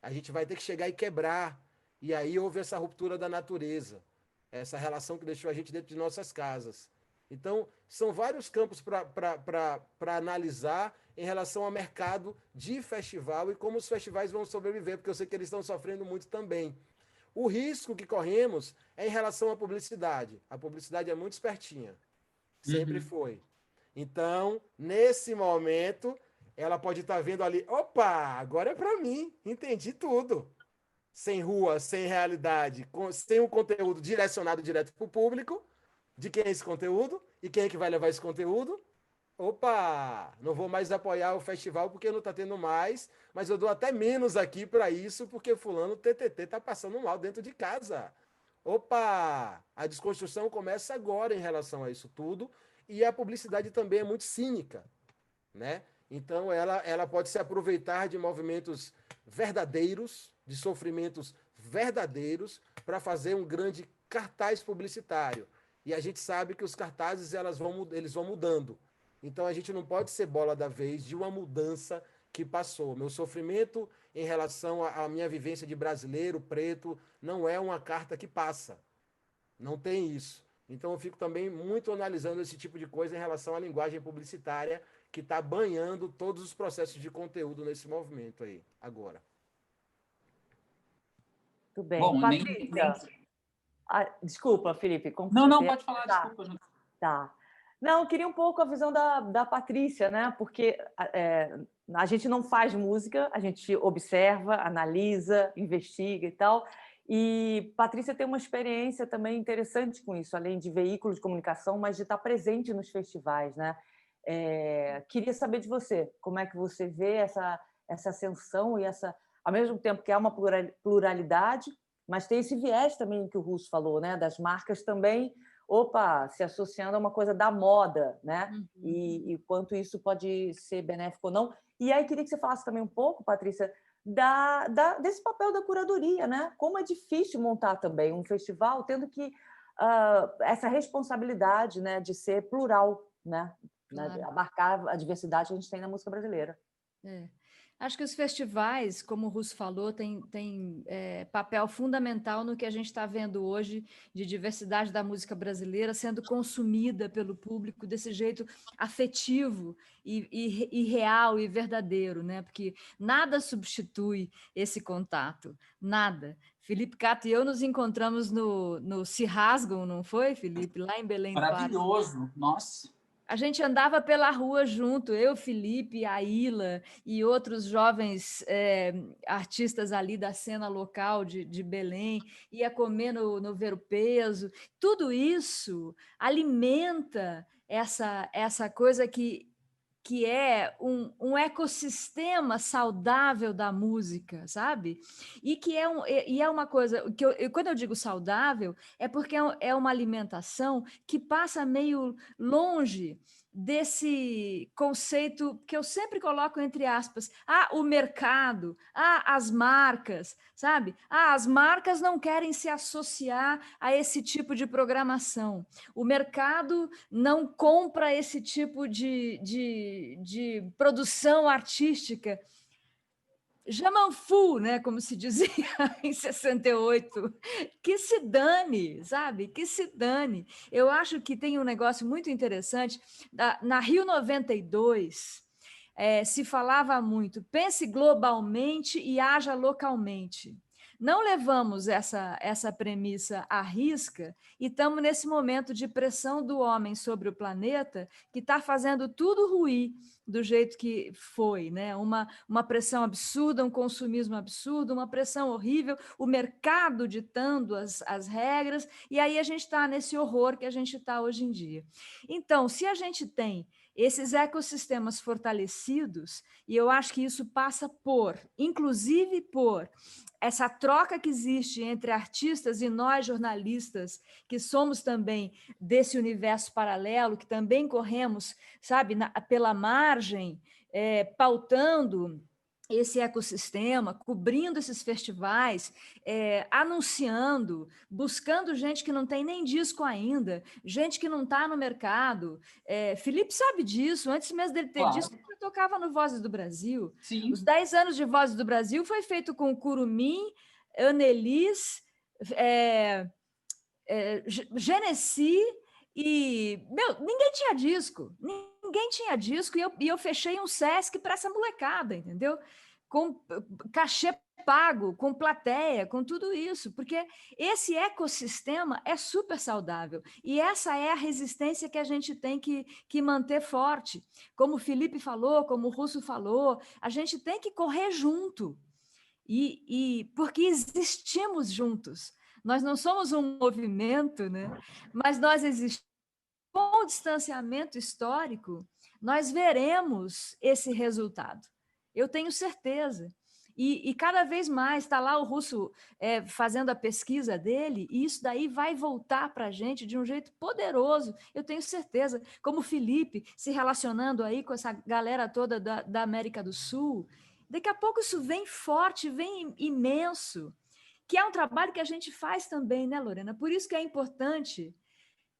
Speaker 2: A gente vai ter que chegar e quebrar. E aí houve essa ruptura da natureza. Essa relação que deixou a gente dentro de nossas casas. Então, são vários campos para analisar em relação ao mercado de festival e como os festivais vão sobreviver, porque eu sei que eles estão sofrendo muito também. O risco que corremos é em relação à publicidade. A publicidade é muito espertinha. Sempre foi. Então, nesse momento, ela pode estar vendo ali, opa, agora é para mim, entendi tudo. Sem rua, sem realidade, sem um conteúdo direcionado direto para o público, de quem é esse conteúdo e quem é que vai levar esse conteúdo. Opa, não vou mais apoiar o festival porque não está tendo mais, mas eu dou até menos aqui para isso porque fulano TTT está passando mal dentro de casa. Opa, a desconstrução começa agora em relação a isso tudo e a publicidade também é muito cínica, né? Então ela pode se aproveitar de movimentos verdadeiros, de sofrimentos verdadeiros para fazer um grande cartaz publicitário. E a gente sabe que os cartazes eles vão mudando. Então a gente não pode ser bola da vez de uma mudança que passou. Meu sofrimento em relação à minha vivência de brasileiro, preto, não é uma carta que passa. Não tem isso. Então eu fico também muito analisando esse tipo de coisa em relação à linguagem publicitária que está banhando todos os processos de conteúdo nesse movimento aí, agora.
Speaker 1: Muito bem.
Speaker 3: Bom,
Speaker 1: Patrícia, desculpa, Felipe.
Speaker 3: Não, pode falar, desculpa.
Speaker 1: Tá. Não, eu queria um pouco a visão da Patrícia, né? Porque a gente não faz música, a gente observa, analisa, investiga e tal. E Patrícia tem uma experiência também interessante com isso, além de veículo de comunicação, mas de estar presente nos festivais, né? Queria saber de você, como é que você vê essa ascensão e ao mesmo tempo que há uma pluralidade, mas tem esse viés também que o Russo falou, né? Das marcas também se associando a uma coisa da moda, né? E quanto isso pode ser benéfico ou não. E aí queria que você falasse também um pouco, Patrícia, desse papel da curadoria, né? Como é difícil montar também um festival tendo que essa responsabilidade, né, de ser plural, né? Claro. Abarcar a diversidade que a gente tem na música brasileira.
Speaker 4: Acho que os festivais, como o Russo falou, têm papel fundamental no que a gente está vendo hoje de diversidade da música brasileira sendo consumida pelo público desse jeito afetivo e real e verdadeiro, né? Porque nada substitui esse contato, nada. Felipe Cato e eu nos encontramos no Se Rasgam, não foi, Felipe? Lá em Belém do Pará.
Speaker 3: Maravilhoso, nossa.
Speaker 4: A gente andava pela rua junto, eu, Felipe, a Ila e outros jovens artistas ali da cena local de Belém, ia comer no Ver o Peso. Tudo isso alimenta essa coisa que é um ecossistema saudável da música, sabe? E que é uma coisa que quando eu digo saudável, é porque é uma alimentação que passa meio longe desse conceito que eu sempre coloco entre aspas, o mercado, as marcas, sabe? As marcas não querem se associar a esse tipo de programação. O mercado não compra esse tipo de produção artística. Jamanfu, né, como se dizia em 68, que se dane, sabe? Que se dane. Eu acho que tem um negócio muito interessante. Na Rio 92, se falava muito, pense globalmente e haja localmente. não levamos essa premissa à risca e estamos nesse momento de pressão do homem sobre o planeta que está fazendo tudo ruir do jeito que foi, né? Uma pressão absurda, um consumismo absurdo, uma pressão horrível, o mercado ditando as regras, e aí a gente está nesse horror que a gente está hoje em dia. Então, se a gente tem esses ecossistemas fortalecidos, e eu acho que isso passa inclusive por essa troca que existe entre artistas e nós, jornalistas, que somos também desse universo paralelo, que também corremos, sabe, pela margem, pautando esse ecossistema, cobrindo esses festivais, anunciando, buscando gente que não tem nem disco ainda, gente que não está no mercado. Felipe sabe disso, antes mesmo dele ter disco, ele tocava no Vozes do Brasil.
Speaker 3: Sim.
Speaker 4: Os 10 anos de Vozes do Brasil foi feito com Curumim, Annelise, Genesi e... ninguém tinha disco. Ninguém tinha disco e eu fechei um Sesc para essa molecada, entendeu? Com cachê pago, com plateia, com tudo isso, porque esse ecossistema é super saudável e essa é a resistência que a gente tem que manter forte. Como o Felipe falou, como o Russo falou, a gente tem que correr junto porque existimos juntos. Nós não somos um movimento, né? Mas nós existimos. Com o distanciamento histórico, nós veremos esse resultado. Eu tenho certeza. E cada vez mais está lá o Russo fazendo a pesquisa dele, e isso daí vai voltar para a gente de um jeito poderoso, eu tenho certeza. Como o Felipe se relacionando aí com essa galera toda da América do Sul, daqui a pouco isso vem forte, vem imenso, que é um trabalho que a gente faz também, né, Lorena? Por isso que é importante,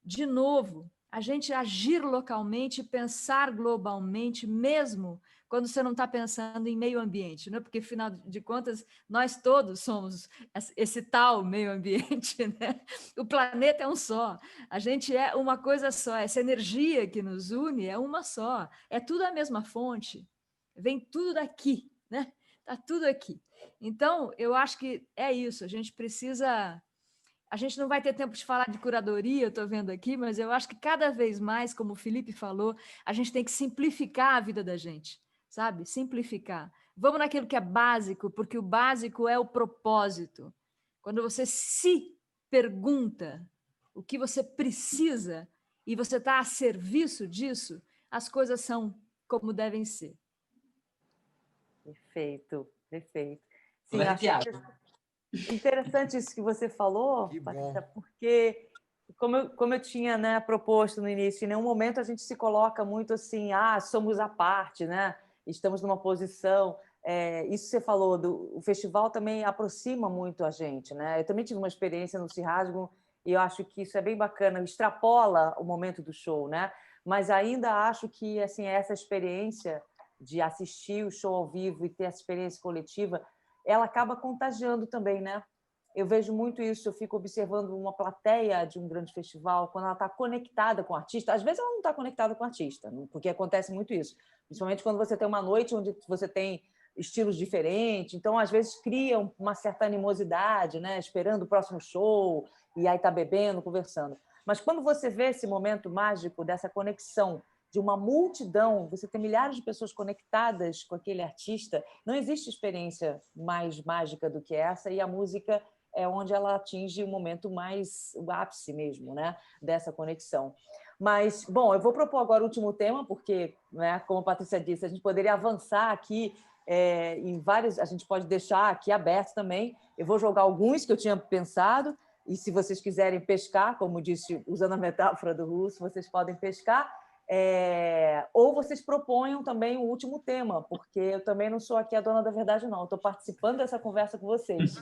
Speaker 4: de novo, a gente agir localmente, pensar globalmente, mesmo quando você não está pensando em meio ambiente, né? Porque, afinal de contas, nós todos somos esse tal meio ambiente, né? O planeta é um só, a gente é uma coisa só, essa energia que nos une é uma só, é tudo a mesma fonte, vem tudo daqui, né? Está tudo aqui. Então, eu acho que é isso, a gente precisa... A gente não vai ter tempo de falar de curadoria, eu estou vendo aqui, mas eu acho que cada vez mais, como o Felipe falou, a gente tem que simplificar a vida da gente, sabe? Simplificar. Vamos naquilo que é básico, porque o básico é o propósito. Quando você se pergunta o que você precisa e você está a serviço disso, as coisas são como devem ser.
Speaker 1: Perfeito, perfeito.
Speaker 3: Sim, acho
Speaker 1: interessante isso que você falou, Patrícia, porque, como eu tinha, né, proposto no início, em nenhum momento a gente se coloca muito assim, somos à parte, né? Estamos numa posição... isso que você falou, o festival também aproxima muito a gente, né? Eu também tive uma experiência no Cirrasgo e eu acho que isso é bem bacana, extrapola o momento do show, né? Mas ainda acho que assim, essa experiência de assistir o show ao vivo e ter essa experiência coletiva, ela acaba contagiando também, né? Eu vejo muito isso, eu fico observando uma plateia de um grande festival, quando ela está conectada com o artista, às vezes ela não está conectada com o artista, porque acontece muito isso, principalmente quando você tem uma noite onde você tem estilos diferentes, então às vezes cria uma certa animosidade, né? Esperando o próximo show, e aí está bebendo, conversando. Mas quando você vê esse momento mágico dessa conexão de uma multidão, você tem milhares de pessoas conectadas com aquele artista, não existe experiência mais mágica do que essa, e a música é onde ela atinge o momento mais, o ápice mesmo, né, dessa conexão. Mas, bom, eu vou propor agora o último tema, porque, né, como a Patrícia disse, a gente poderia avançar aqui em vários, a gente pode deixar aqui aberto também. Eu vou jogar alguns que eu tinha pensado, e se vocês quiserem pescar, como disse, usando a metáfora do Russo, vocês podem pescar. Ou vocês proponham também o último tema, porque eu também não sou aqui a dona da verdade, não. Estou participando dessa conversa com vocês.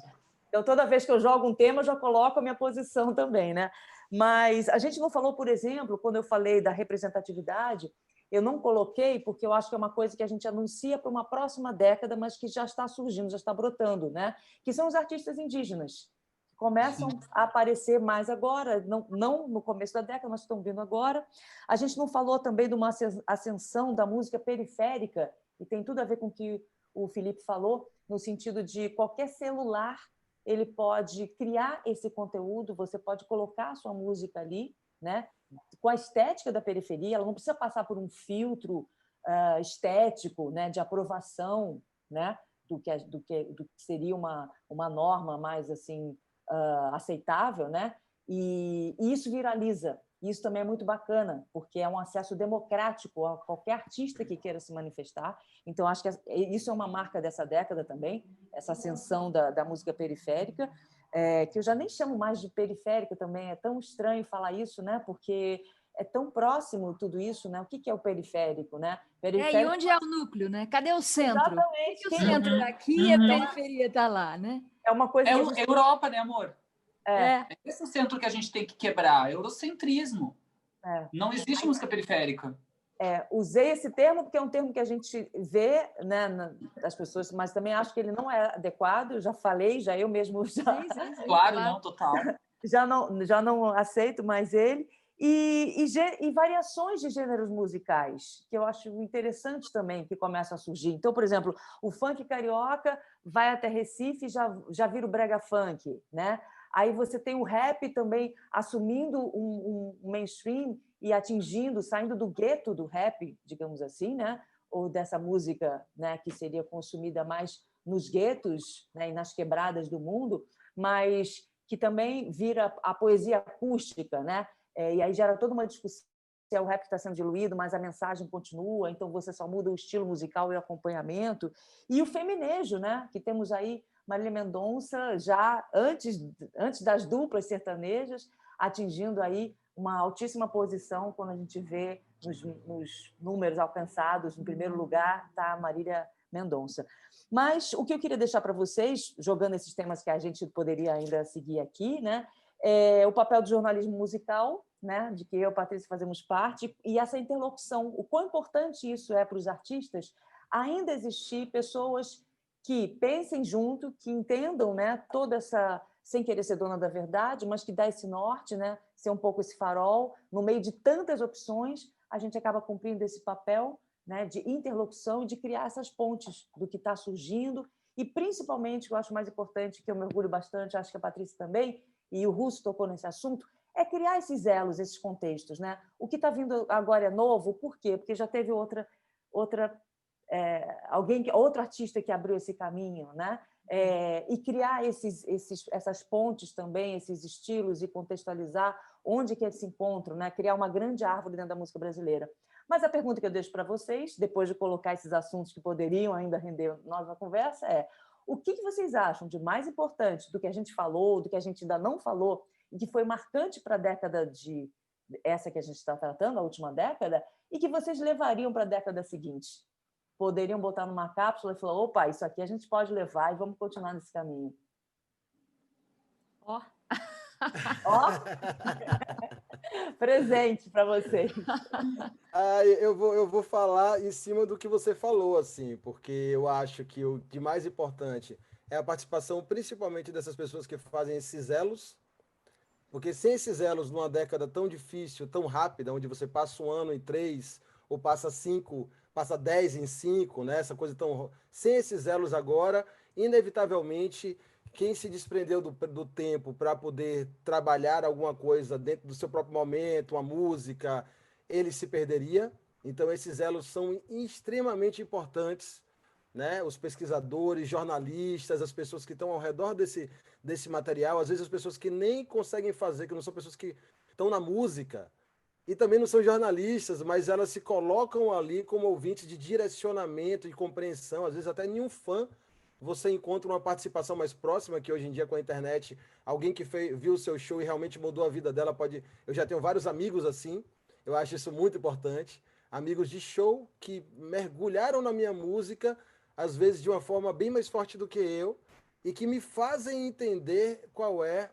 Speaker 1: Então, toda vez que eu jogo um tema, eu já coloco a minha posição também, né? Mas a gente não falou, por exemplo, quando eu falei da representatividade, eu não coloquei, porque eu acho que é uma coisa que a gente anuncia para uma próxima década, mas que já está surgindo, já está brotando, né? Que são os artistas indígenas, começam a aparecer mais agora, não no começo da década, mas estão vindo agora. A gente não falou também de uma ascensão da música periférica, e tem tudo a ver com o que o Felipe falou, no sentido de qualquer celular ele pode criar esse conteúdo, você pode colocar a sua música ali, né? Com a estética da periferia, ela não precisa passar por um filtro estético, né? De aprovação, né? Do que seria uma norma mais assim aceitável, né? E isso viraliza. Isso também é muito bacana, porque é um acesso democrático a qualquer artista que queira se manifestar. Então, acho que isso é uma marca dessa década também, essa ascensão da música periférica, que eu já nem chamo mais de periférica também, é tão estranho falar isso, né? Porque é tão próximo tudo isso, né? O que é o periférico, né? Periférico...
Speaker 4: E onde é o núcleo, né? Cadê o centro?
Speaker 1: Exatamente.
Speaker 4: O centro é aqui e a periferia está lá, né?
Speaker 1: É uma coisa que
Speaker 3: gente... Europa, né, amor?
Speaker 4: É
Speaker 3: esse centro que a gente tem que quebrar, eurocentrismo. Não existe música periférica.
Speaker 1: Usei esse termo porque é um termo que a gente vê, né, das pessoas, mas também acho que ele não é adequado. Eu já falei, eu mesmo já...
Speaker 4: Sim.
Speaker 3: Claro, não, total.
Speaker 1: já não aceito mais ele. E variações de gêneros musicais, que eu acho interessante também, que começam a surgir. Então, por exemplo, o funk carioca vai até Recife e já vira o brega funk, né? Aí você tem o rap também assumindo um mainstream e atingindo, saindo do gueto do rap, digamos assim, né? Ou dessa música, né, que seria consumida mais nos guetos, né, e nas quebradas do mundo, mas que também vira a poesia acústica, né? E aí gera toda uma discussão se o rap está sendo diluído, mas a mensagem continua, então você só muda o estilo musical e o acompanhamento. E o feminejo, né? Que temos aí Marília Mendonça já antes das duplas sertanejas, atingindo aí uma altíssima posição quando a gente vê nos números alcançados, no primeiro lugar está a Marília Mendonça. Mas o que eu queria deixar para vocês, jogando esses temas que a gente poderia ainda seguir aqui, né, é o papel do jornalismo musical, né, de que eu e a Patrícia fazemos parte, e essa interlocução, o quão importante isso é para os artistas, ainda existir pessoas que pensem junto, que entendam, né, toda essa, sem querer ser dona da verdade, mas que dá esse norte, né, ser um pouco esse farol, no meio de tantas opções, a gente acaba cumprindo esse papel, né, de interlocução e de criar essas pontes do que está surgindo, e principalmente, que eu acho mais importante, que eu mergulho bastante, acho que a Patrícia também, e o Russo tocou nesse assunto, é criar esses elos, esses contextos, né? O que está vindo agora é novo, por quê? Porque já teve outro artista que abriu esse caminho, né? E criar essas pontes também, esses estilos e contextualizar onde que eles se encontram, né? Criar uma grande árvore dentro da música brasileira. Mas a pergunta que eu deixo para vocês, depois de colocar esses assuntos que poderiam ainda render nós na conversa, é: o que vocês acham de mais importante do que a gente falou, do que a gente ainda não falou, e que foi marcante para a década essa que a gente está tratando, a última década, e que vocês levariam para a década seguinte? Poderiam botar numa cápsula e falar: opa, isso aqui a gente pode levar e vamos continuar nesse caminho.
Speaker 4: Ó.
Speaker 1: Presente para vocês.
Speaker 2: Eu vou falar em cima do que você falou, assim, porque eu acho que o de mais importante é a participação, principalmente dessas pessoas que fazem esses elos, porque sem esses elos, numa década tão difícil, tão rápida, onde você passa um ano em 3, ou passa 5, passa 10 em 5, né? Essa coisa tão... Sem esses elos agora, inevitavelmente, quem se desprendeu do tempo para poder trabalhar alguma coisa dentro do seu próprio momento, uma música, ele se perderia. Então, esses elos são extremamente importantes, né? Os pesquisadores, jornalistas, as pessoas que estão ao redor desse material, às vezes as pessoas que nem conseguem fazer, que não são pessoas que estão na música, e também não são jornalistas, mas elas se colocam ali como ouvintes de direcionamento e compreensão, às vezes até nenhum fã você encontra uma participação mais próxima, que hoje em dia com a internet, alguém que viu o seu show e realmente mudou a vida dela pode... Eu já tenho vários amigos assim, eu acho isso muito importante, amigos de show que mergulharam na minha música, às vezes de uma forma bem mais forte do que eu, e que me fazem entender qual é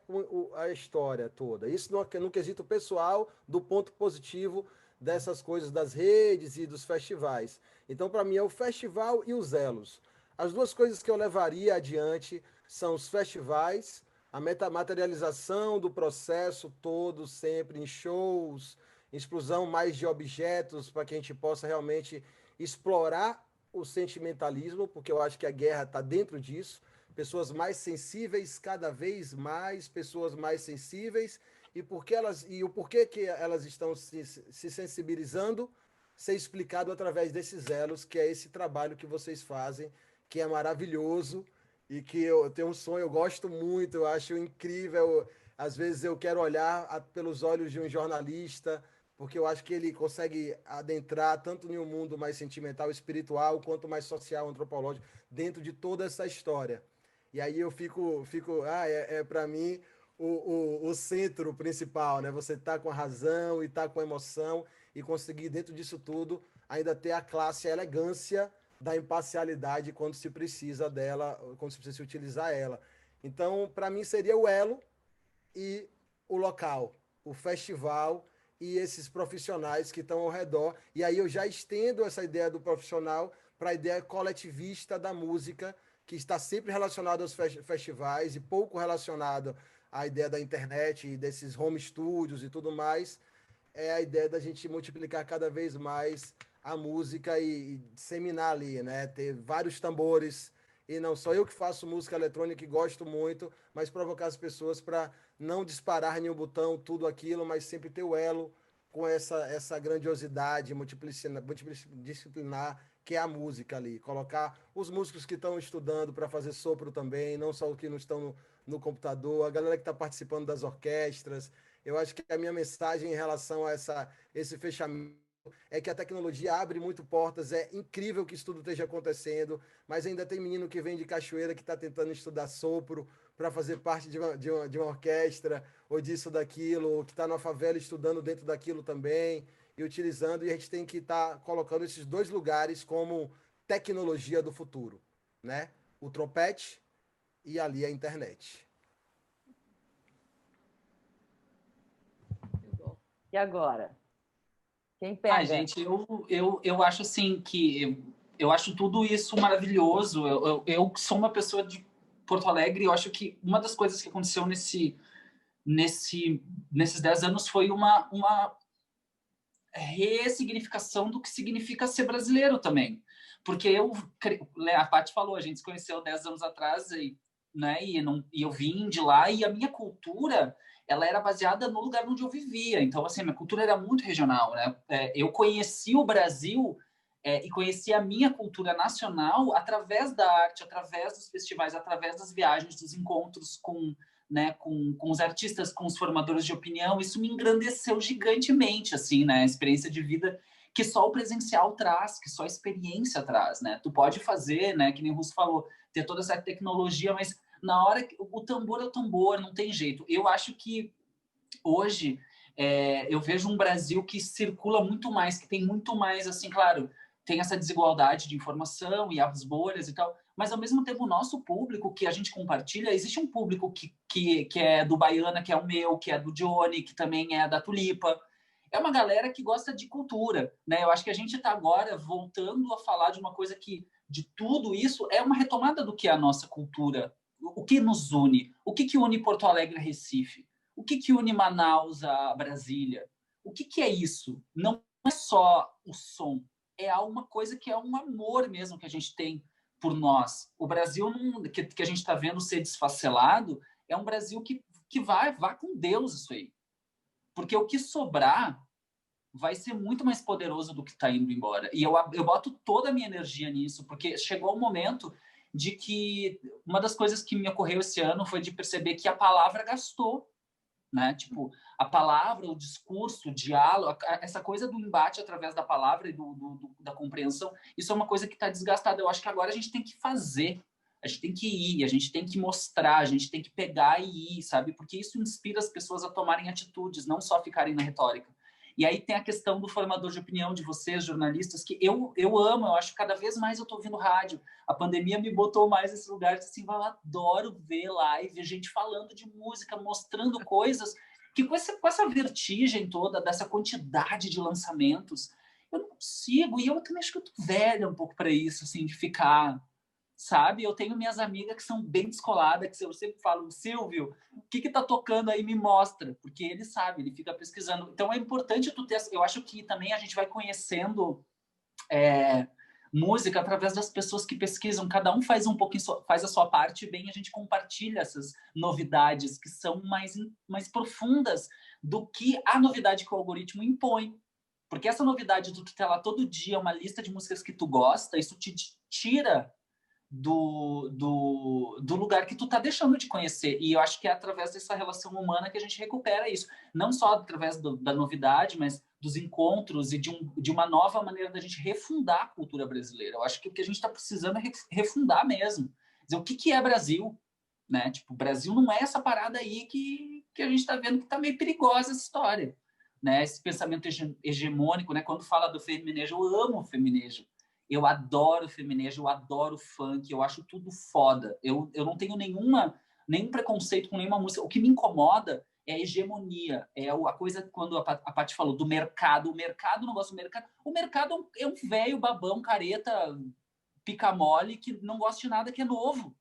Speaker 2: a história toda. Isso no quesito pessoal, do ponto positivo dessas coisas das redes e dos festivais. Então, para mim, é o festival e os elos. As duas coisas que eu levaria adiante são os festivais, a materialização do processo todo, sempre em shows, explosão mais de objetos, para que a gente possa realmente explorar o sentimentalismo, porque eu acho que a guerra está dentro disso. pessoas mais sensíveis, cada vez mais pessoas mais sensíveis, e o porquê que elas estão se sensibilizando, ser explicado através desses elos, que é esse trabalho que vocês fazem, que é maravilhoso, e que eu tenho um sonho, eu gosto muito, eu acho incrível. Às vezes eu quero olhar pelos olhos de um jornalista, porque eu acho que ele consegue adentrar tanto em um mundo mais sentimental, espiritual, quanto mais social, antropológico, dentro de toda essa história. E aí eu para mim o centro principal, né? Você tá com a razão e tá com a emoção e conseguir dentro disso tudo ainda ter a classe, a elegância da imparcialidade quando se precisa dela, quando se precisa utilizar ela. Então, para mim seria o elo e o local, o festival e esses profissionais que estão ao redor. E aí eu já estendo essa ideia do profissional para a ideia coletivista da música, que está sempre relacionado aos festivais e pouco relacionado à ideia da internet e desses home studios e tudo mais. É a ideia da gente multiplicar cada vez mais a música e disseminar ali, né? Ter vários tambores, e não só eu que faço música eletrônica e gosto muito, mas provocar as pessoas para não disparar nenhum botão, tudo aquilo, mas sempre ter o elo com essa grandiosidade multidisciplinar que é a música ali. Colocar os músicos que estão estudando para fazer sopro também, não só os que não estão no computador, a galera que está participando das orquestras. Eu acho que a minha mensagem em relação a esse fechamento é que a tecnologia abre muito portas, é incrível que isso tudo esteja acontecendo, mas ainda tem menino que vem de Cachoeira que está tentando estudar sopro para fazer parte de uma orquestra, ou disso, daquilo, ou que está na favela estudando dentro daquilo também, e utilizando, e a gente tem que estar colocando esses dois lugares como tecnologia do futuro, né? O trompete e ali a internet.
Speaker 1: E agora? Quem pega?
Speaker 3: Gente, eu acho assim que eu acho tudo isso maravilhoso. Eu sou uma pessoa de Porto Alegre e eu acho que uma das coisas que aconteceu nesses 10 anos foi uma ressignificação do que significa ser brasileiro também. Porque a Paty falou, a gente se conheceu 10 anos atrás né, e eu vim de lá e a minha cultura ela era baseada no lugar onde eu vivia. Então, assim, minha cultura era muito regional, né? Eu conheci o Brasil e conheci a minha cultura nacional através da arte, através dos festivais, através das viagens, dos encontros né, com os artistas, com os formadores de opinião. Isso me engrandeceu gigantemente, assim, né? A experiência de vida que só o presencial traz, que só a experiência traz, né? Tu pode fazer, né, que nem o Russo falou, ter toda essa tecnologia, mas na hora que o tambor é o tambor, não tem jeito. Eu acho que hoje eu vejo um Brasil que circula muito mais, que tem muito mais, assim, claro, tem essa desigualdade de informação e as bolhas e tal, mas ao mesmo tempo o nosso público que a gente compartilha, existe um público que é do Baiana, que é o meu, que é do Johnny, que também é da Tulipa. É uma galera que gosta de cultura, né? Eu acho que a gente está agora voltando a falar de uma coisa que, de tudo isso, é uma retomada do que é a nossa cultura. O que nos une? O que une Porto Alegre a Recife? O que une Manaus a Brasília? O que é isso? Não é só o som, é uma coisa que é um amor mesmo que a gente tem por nós. O Brasil que a gente está vendo ser desfacelado é um Brasil que vai com Deus isso aí. Porque o que sobrar vai ser muito mais poderoso do que está indo embora. E eu boto toda a minha energia nisso, porque chegou o momento de que uma das coisas que me ocorreu esse ano foi de perceber que a palavra gastou, né? Tipo, a palavra, o discurso, o diálogo, essa coisa do embate através da palavra e da compreensão, isso é uma coisa que está desgastada. Eu acho que agora a gente tem que fazer, a gente tem que ir, a gente tem que mostrar, a gente tem que pegar e ir, sabe? Porque isso inspira as pessoas a tomarem atitudes, não só ficarem na retórica. E aí tem a questão do formador de opinião de vocês, jornalistas, que eu amo, eu acho que cada vez mais eu estou ouvindo rádio. A pandemia me botou mais nesse lugar, assim, eu adoro ver live, ver gente falando de música, mostrando coisas que com essa vertigem toda, dessa quantidade de lançamentos, eu não consigo, e eu também acho que eu tô velha um pouco para isso, assim, de ficar... Sabe? Eu tenho minhas amigas que são bem descoladas, que eu sempre falo, Silvio, o que tá tocando aí? Me mostra. Porque ele sabe, ele fica pesquisando. Então é importante tu ter... Eu acho que também a gente vai conhecendo música através das pessoas que pesquisam. Cada um faz um pouquinho, faz a sua parte, e bem, a gente compartilha essas novidades que são mais profundas do que a novidade que o algoritmo impõe. Porque essa novidade do tu ter lá todo dia uma lista de músicas que tu gosta, isso te tira do lugar que tu tá deixando de conhecer. E eu acho que é através dessa relação humana que a gente recupera isso. Não só através da novidade, mas dos encontros e de uma nova maneira da gente refundar a cultura brasileira. Eu acho que o que a gente está precisando é refundar mesmo. Dizer, o que é Brasil? Né? Tipo, o Brasil não é essa parada aí que a gente está vendo que está meio perigosa essa história. Né? Esse pensamento hegemônico, né? Quando fala do feminejo, eu amo o feminejo. Eu adoro feminejo, eu adoro funk, eu acho tudo foda. Eu não tenho nenhum preconceito com nenhuma música. O que me incomoda é a hegemonia. É a coisa quando a Paty falou do mercado. O mercado não gosta do mercado. O mercado é um velho babão, careta, pica-mole, que não gosta de nada que é novo.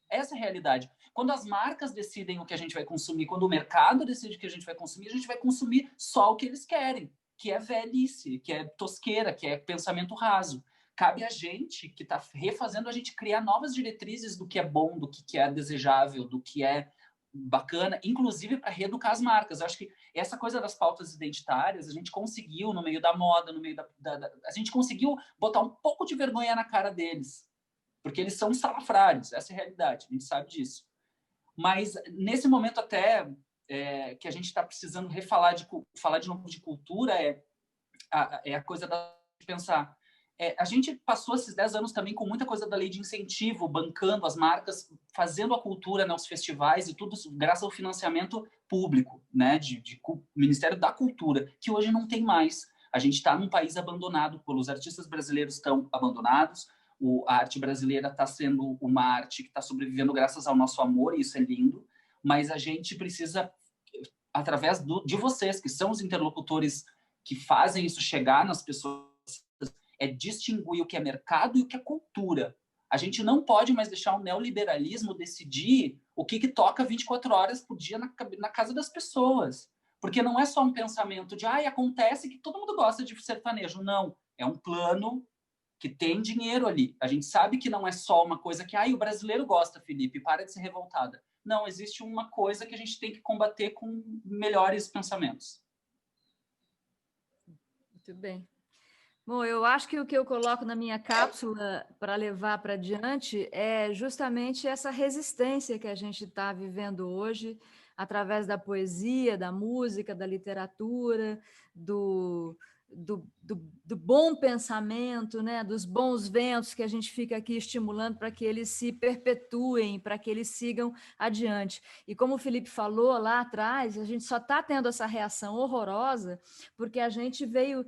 Speaker 3: Essa é a realidade. Quando as marcas decidem o que a gente vai consumir, quando o mercado decide o que a gente vai consumir só o que eles querem, que é velhice, que é tosqueira, que é pensamento raso. Cabe a gente, que está refazendo, a gente criar novas diretrizes do que é bom, do que é desejável, do que é bacana, inclusive para reeducar as marcas. Eu acho que essa coisa das pautas identitárias, a gente conseguiu, no meio da moda, no meio a gente conseguiu botar um pouco de vergonha na cara deles, porque eles são salafrários, essa é a realidade, a gente sabe disso. Mas, nesse momento até que a gente está precisando falar de novo de cultura, é a coisa de pensar. A gente passou esses 10 anos também com muita coisa da lei de incentivo, bancando as marcas, fazendo a cultura nos festivais e tudo graças ao financiamento público, né, do Ministério da Cultura, que hoje não tem mais. A gente está num país abandonado, os artistas brasileiros estão abandonados, a arte brasileira está sendo uma arte que está sobrevivendo graças ao nosso amor, e isso é lindo, mas a gente precisa, através de vocês, que são os interlocutores que fazem isso chegar nas pessoas, distinguir o que é mercado e o que é cultura. A gente não pode mais deixar o neoliberalismo decidir o que toca 24 horas por dia na casa das pessoas. Porque não é só um pensamento de acontece que todo mundo gosta de sertanejo. Não, é um plano que tem dinheiro ali. A gente sabe que não é só uma coisa que o brasileiro gosta, Felipe, para de ser revoltada. Não, existe uma coisa que a gente tem que combater com melhores pensamentos.
Speaker 4: Muito bem. Bom, eu acho que o que eu coloco na minha cápsula para levar para diante é justamente essa resistência que a gente está vivendo hoje, através da poesia, da música, da literatura, do bom pensamento, né? Dos bons ventos que a gente fica aqui estimulando para que eles se perpetuem, para que eles sigam adiante. E como o Felipe falou lá atrás, a gente só está tendo essa reação horrorosa porque a gente veio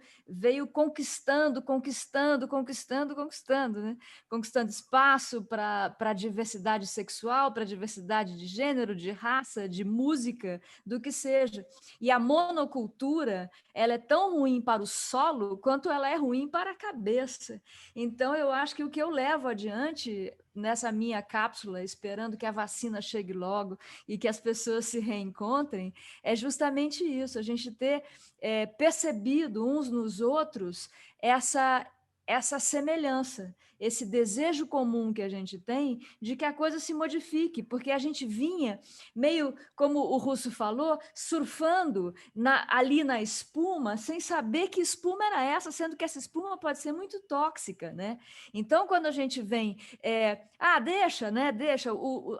Speaker 4: conquistando, né? Conquistando espaço para a diversidade sexual, para a diversidade de gênero, de raça, de música, do que seja. E a monocultura, ela é tão ruim para o solo quanto ela é ruim para a cabeça. Então, eu acho que o que eu levo adiante nessa minha cápsula, esperando que a vacina chegue logo e que as pessoas se reencontrem, é justamente isso, a gente ter percebido uns nos outros essa semelhança, esse desejo comum que a gente tem de que a coisa se modifique, porque a gente vinha meio, como o Russo falou, surfando ali na espuma, sem saber que espuma era essa, sendo que essa espuma pode ser muito tóxica, né? Então, quando a gente vem, deixa,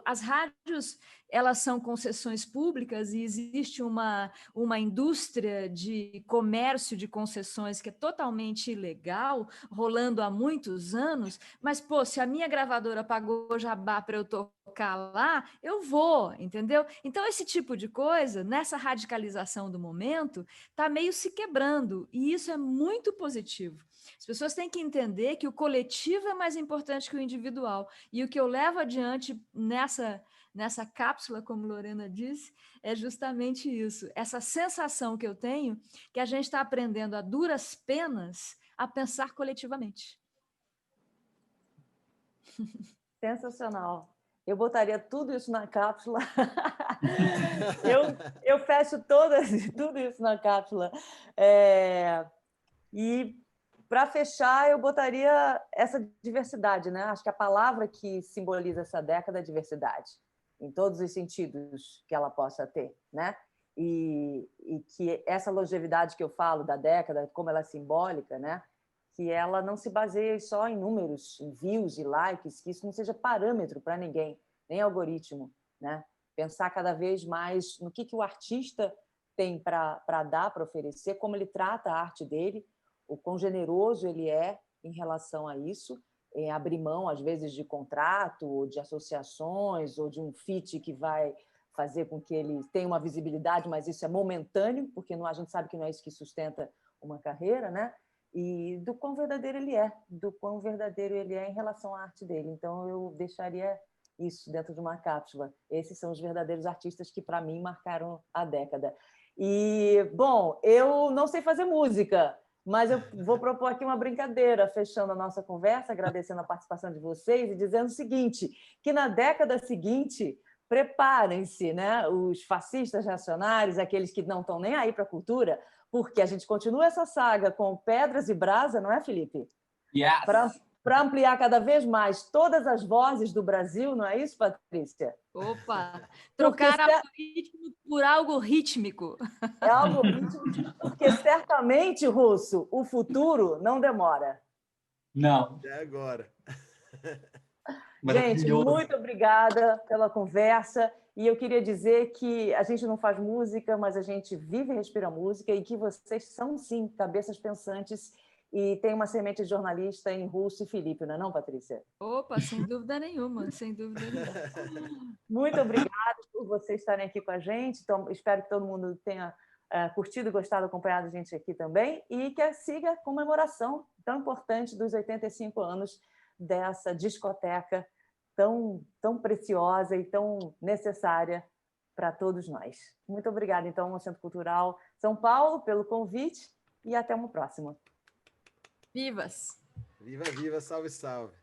Speaker 4: as rádios, elas são concessões públicas e existe uma indústria de comércio de concessões que é totalmente ilegal, rolando há muitos anos, mas, se a minha gravadora pagou jabá para eu tocar lá, eu vou, entendeu? Então, esse tipo de coisa, nessa radicalização do momento, está meio se quebrando, e isso é muito positivo. As pessoas têm que entender que o coletivo é mais importante que o individual, e o que eu levo adiante nessa cápsula, como Lorena disse, é justamente isso, essa sensação que eu tenho que a gente está aprendendo a duras penas a pensar coletivamente.
Speaker 1: Sensacional. Eu botaria tudo isso na cápsula. eu fecho tudo isso na cápsula. E para fechar, eu botaria essa diversidade, né? Acho que a palavra que simboliza essa década é diversidade, em todos os sentidos que ela possa ter, né? E que essa longevidade que eu falo da década, como ela é simbólica, né? Que ela não se baseie só em números, em views e likes, que isso não seja parâmetro para ninguém, nem algoritmo, né? Pensar cada vez mais no que o artista tem para dar, para oferecer, como ele trata a arte dele, o quão generoso ele é em relação a isso, em abrir mão, às vezes, de contrato, ou de associações, ou de um feat que vai fazer com que ele tenha uma visibilidade, mas isso é momentâneo, porque a gente sabe que não é isso que sustenta uma carreira, né? E do quão verdadeiro ele é, em relação à arte dele. Então, eu deixaria isso dentro de uma cápsula. Esses são os verdadeiros artistas que, para mim, marcaram a década. E, bom, eu não sei fazer música, mas eu vou propor aqui uma brincadeira, fechando a nossa conversa, agradecendo a participação de vocês e dizendo o seguinte, que na década seguinte, preparem-se, né, os fascistas reacionários, aqueles que não estão nem aí para a cultura, porque a gente continua essa saga com pedras e brasa, não é, Felipe?
Speaker 3: Yes.
Speaker 1: Para ampliar cada vez mais todas as vozes do Brasil, não é isso, Patrícia?
Speaker 4: Opa! Trocar algoritmo por algo rítmico.
Speaker 1: É algo rítmico, porque certamente, Russo, o futuro não demora.
Speaker 3: Não.
Speaker 2: Até agora.
Speaker 1: Gente, muito obrigada pela conversa. E eu queria dizer que a gente não faz música, mas a gente vive e respira música e que vocês são, sim, cabeças pensantes e tem uma semente de jornalista em Russo e Felipe, não é não, Patrícia?
Speaker 4: Opa, sem dúvida nenhuma, sem dúvida nenhuma.
Speaker 1: Muito obrigada por vocês estarem aqui com a gente. Então, espero que todo mundo tenha curtido e gostado, acompanhado a gente aqui também e que siga a comemoração tão importante dos 85 anos dessa discoteca tão preciosa e tão necessária para todos nós. Muito obrigada, então, ao Centro Cultural São Paulo, pelo convite e até uma próxima.
Speaker 4: Vivas!
Speaker 2: Viva, viva, salve, salve!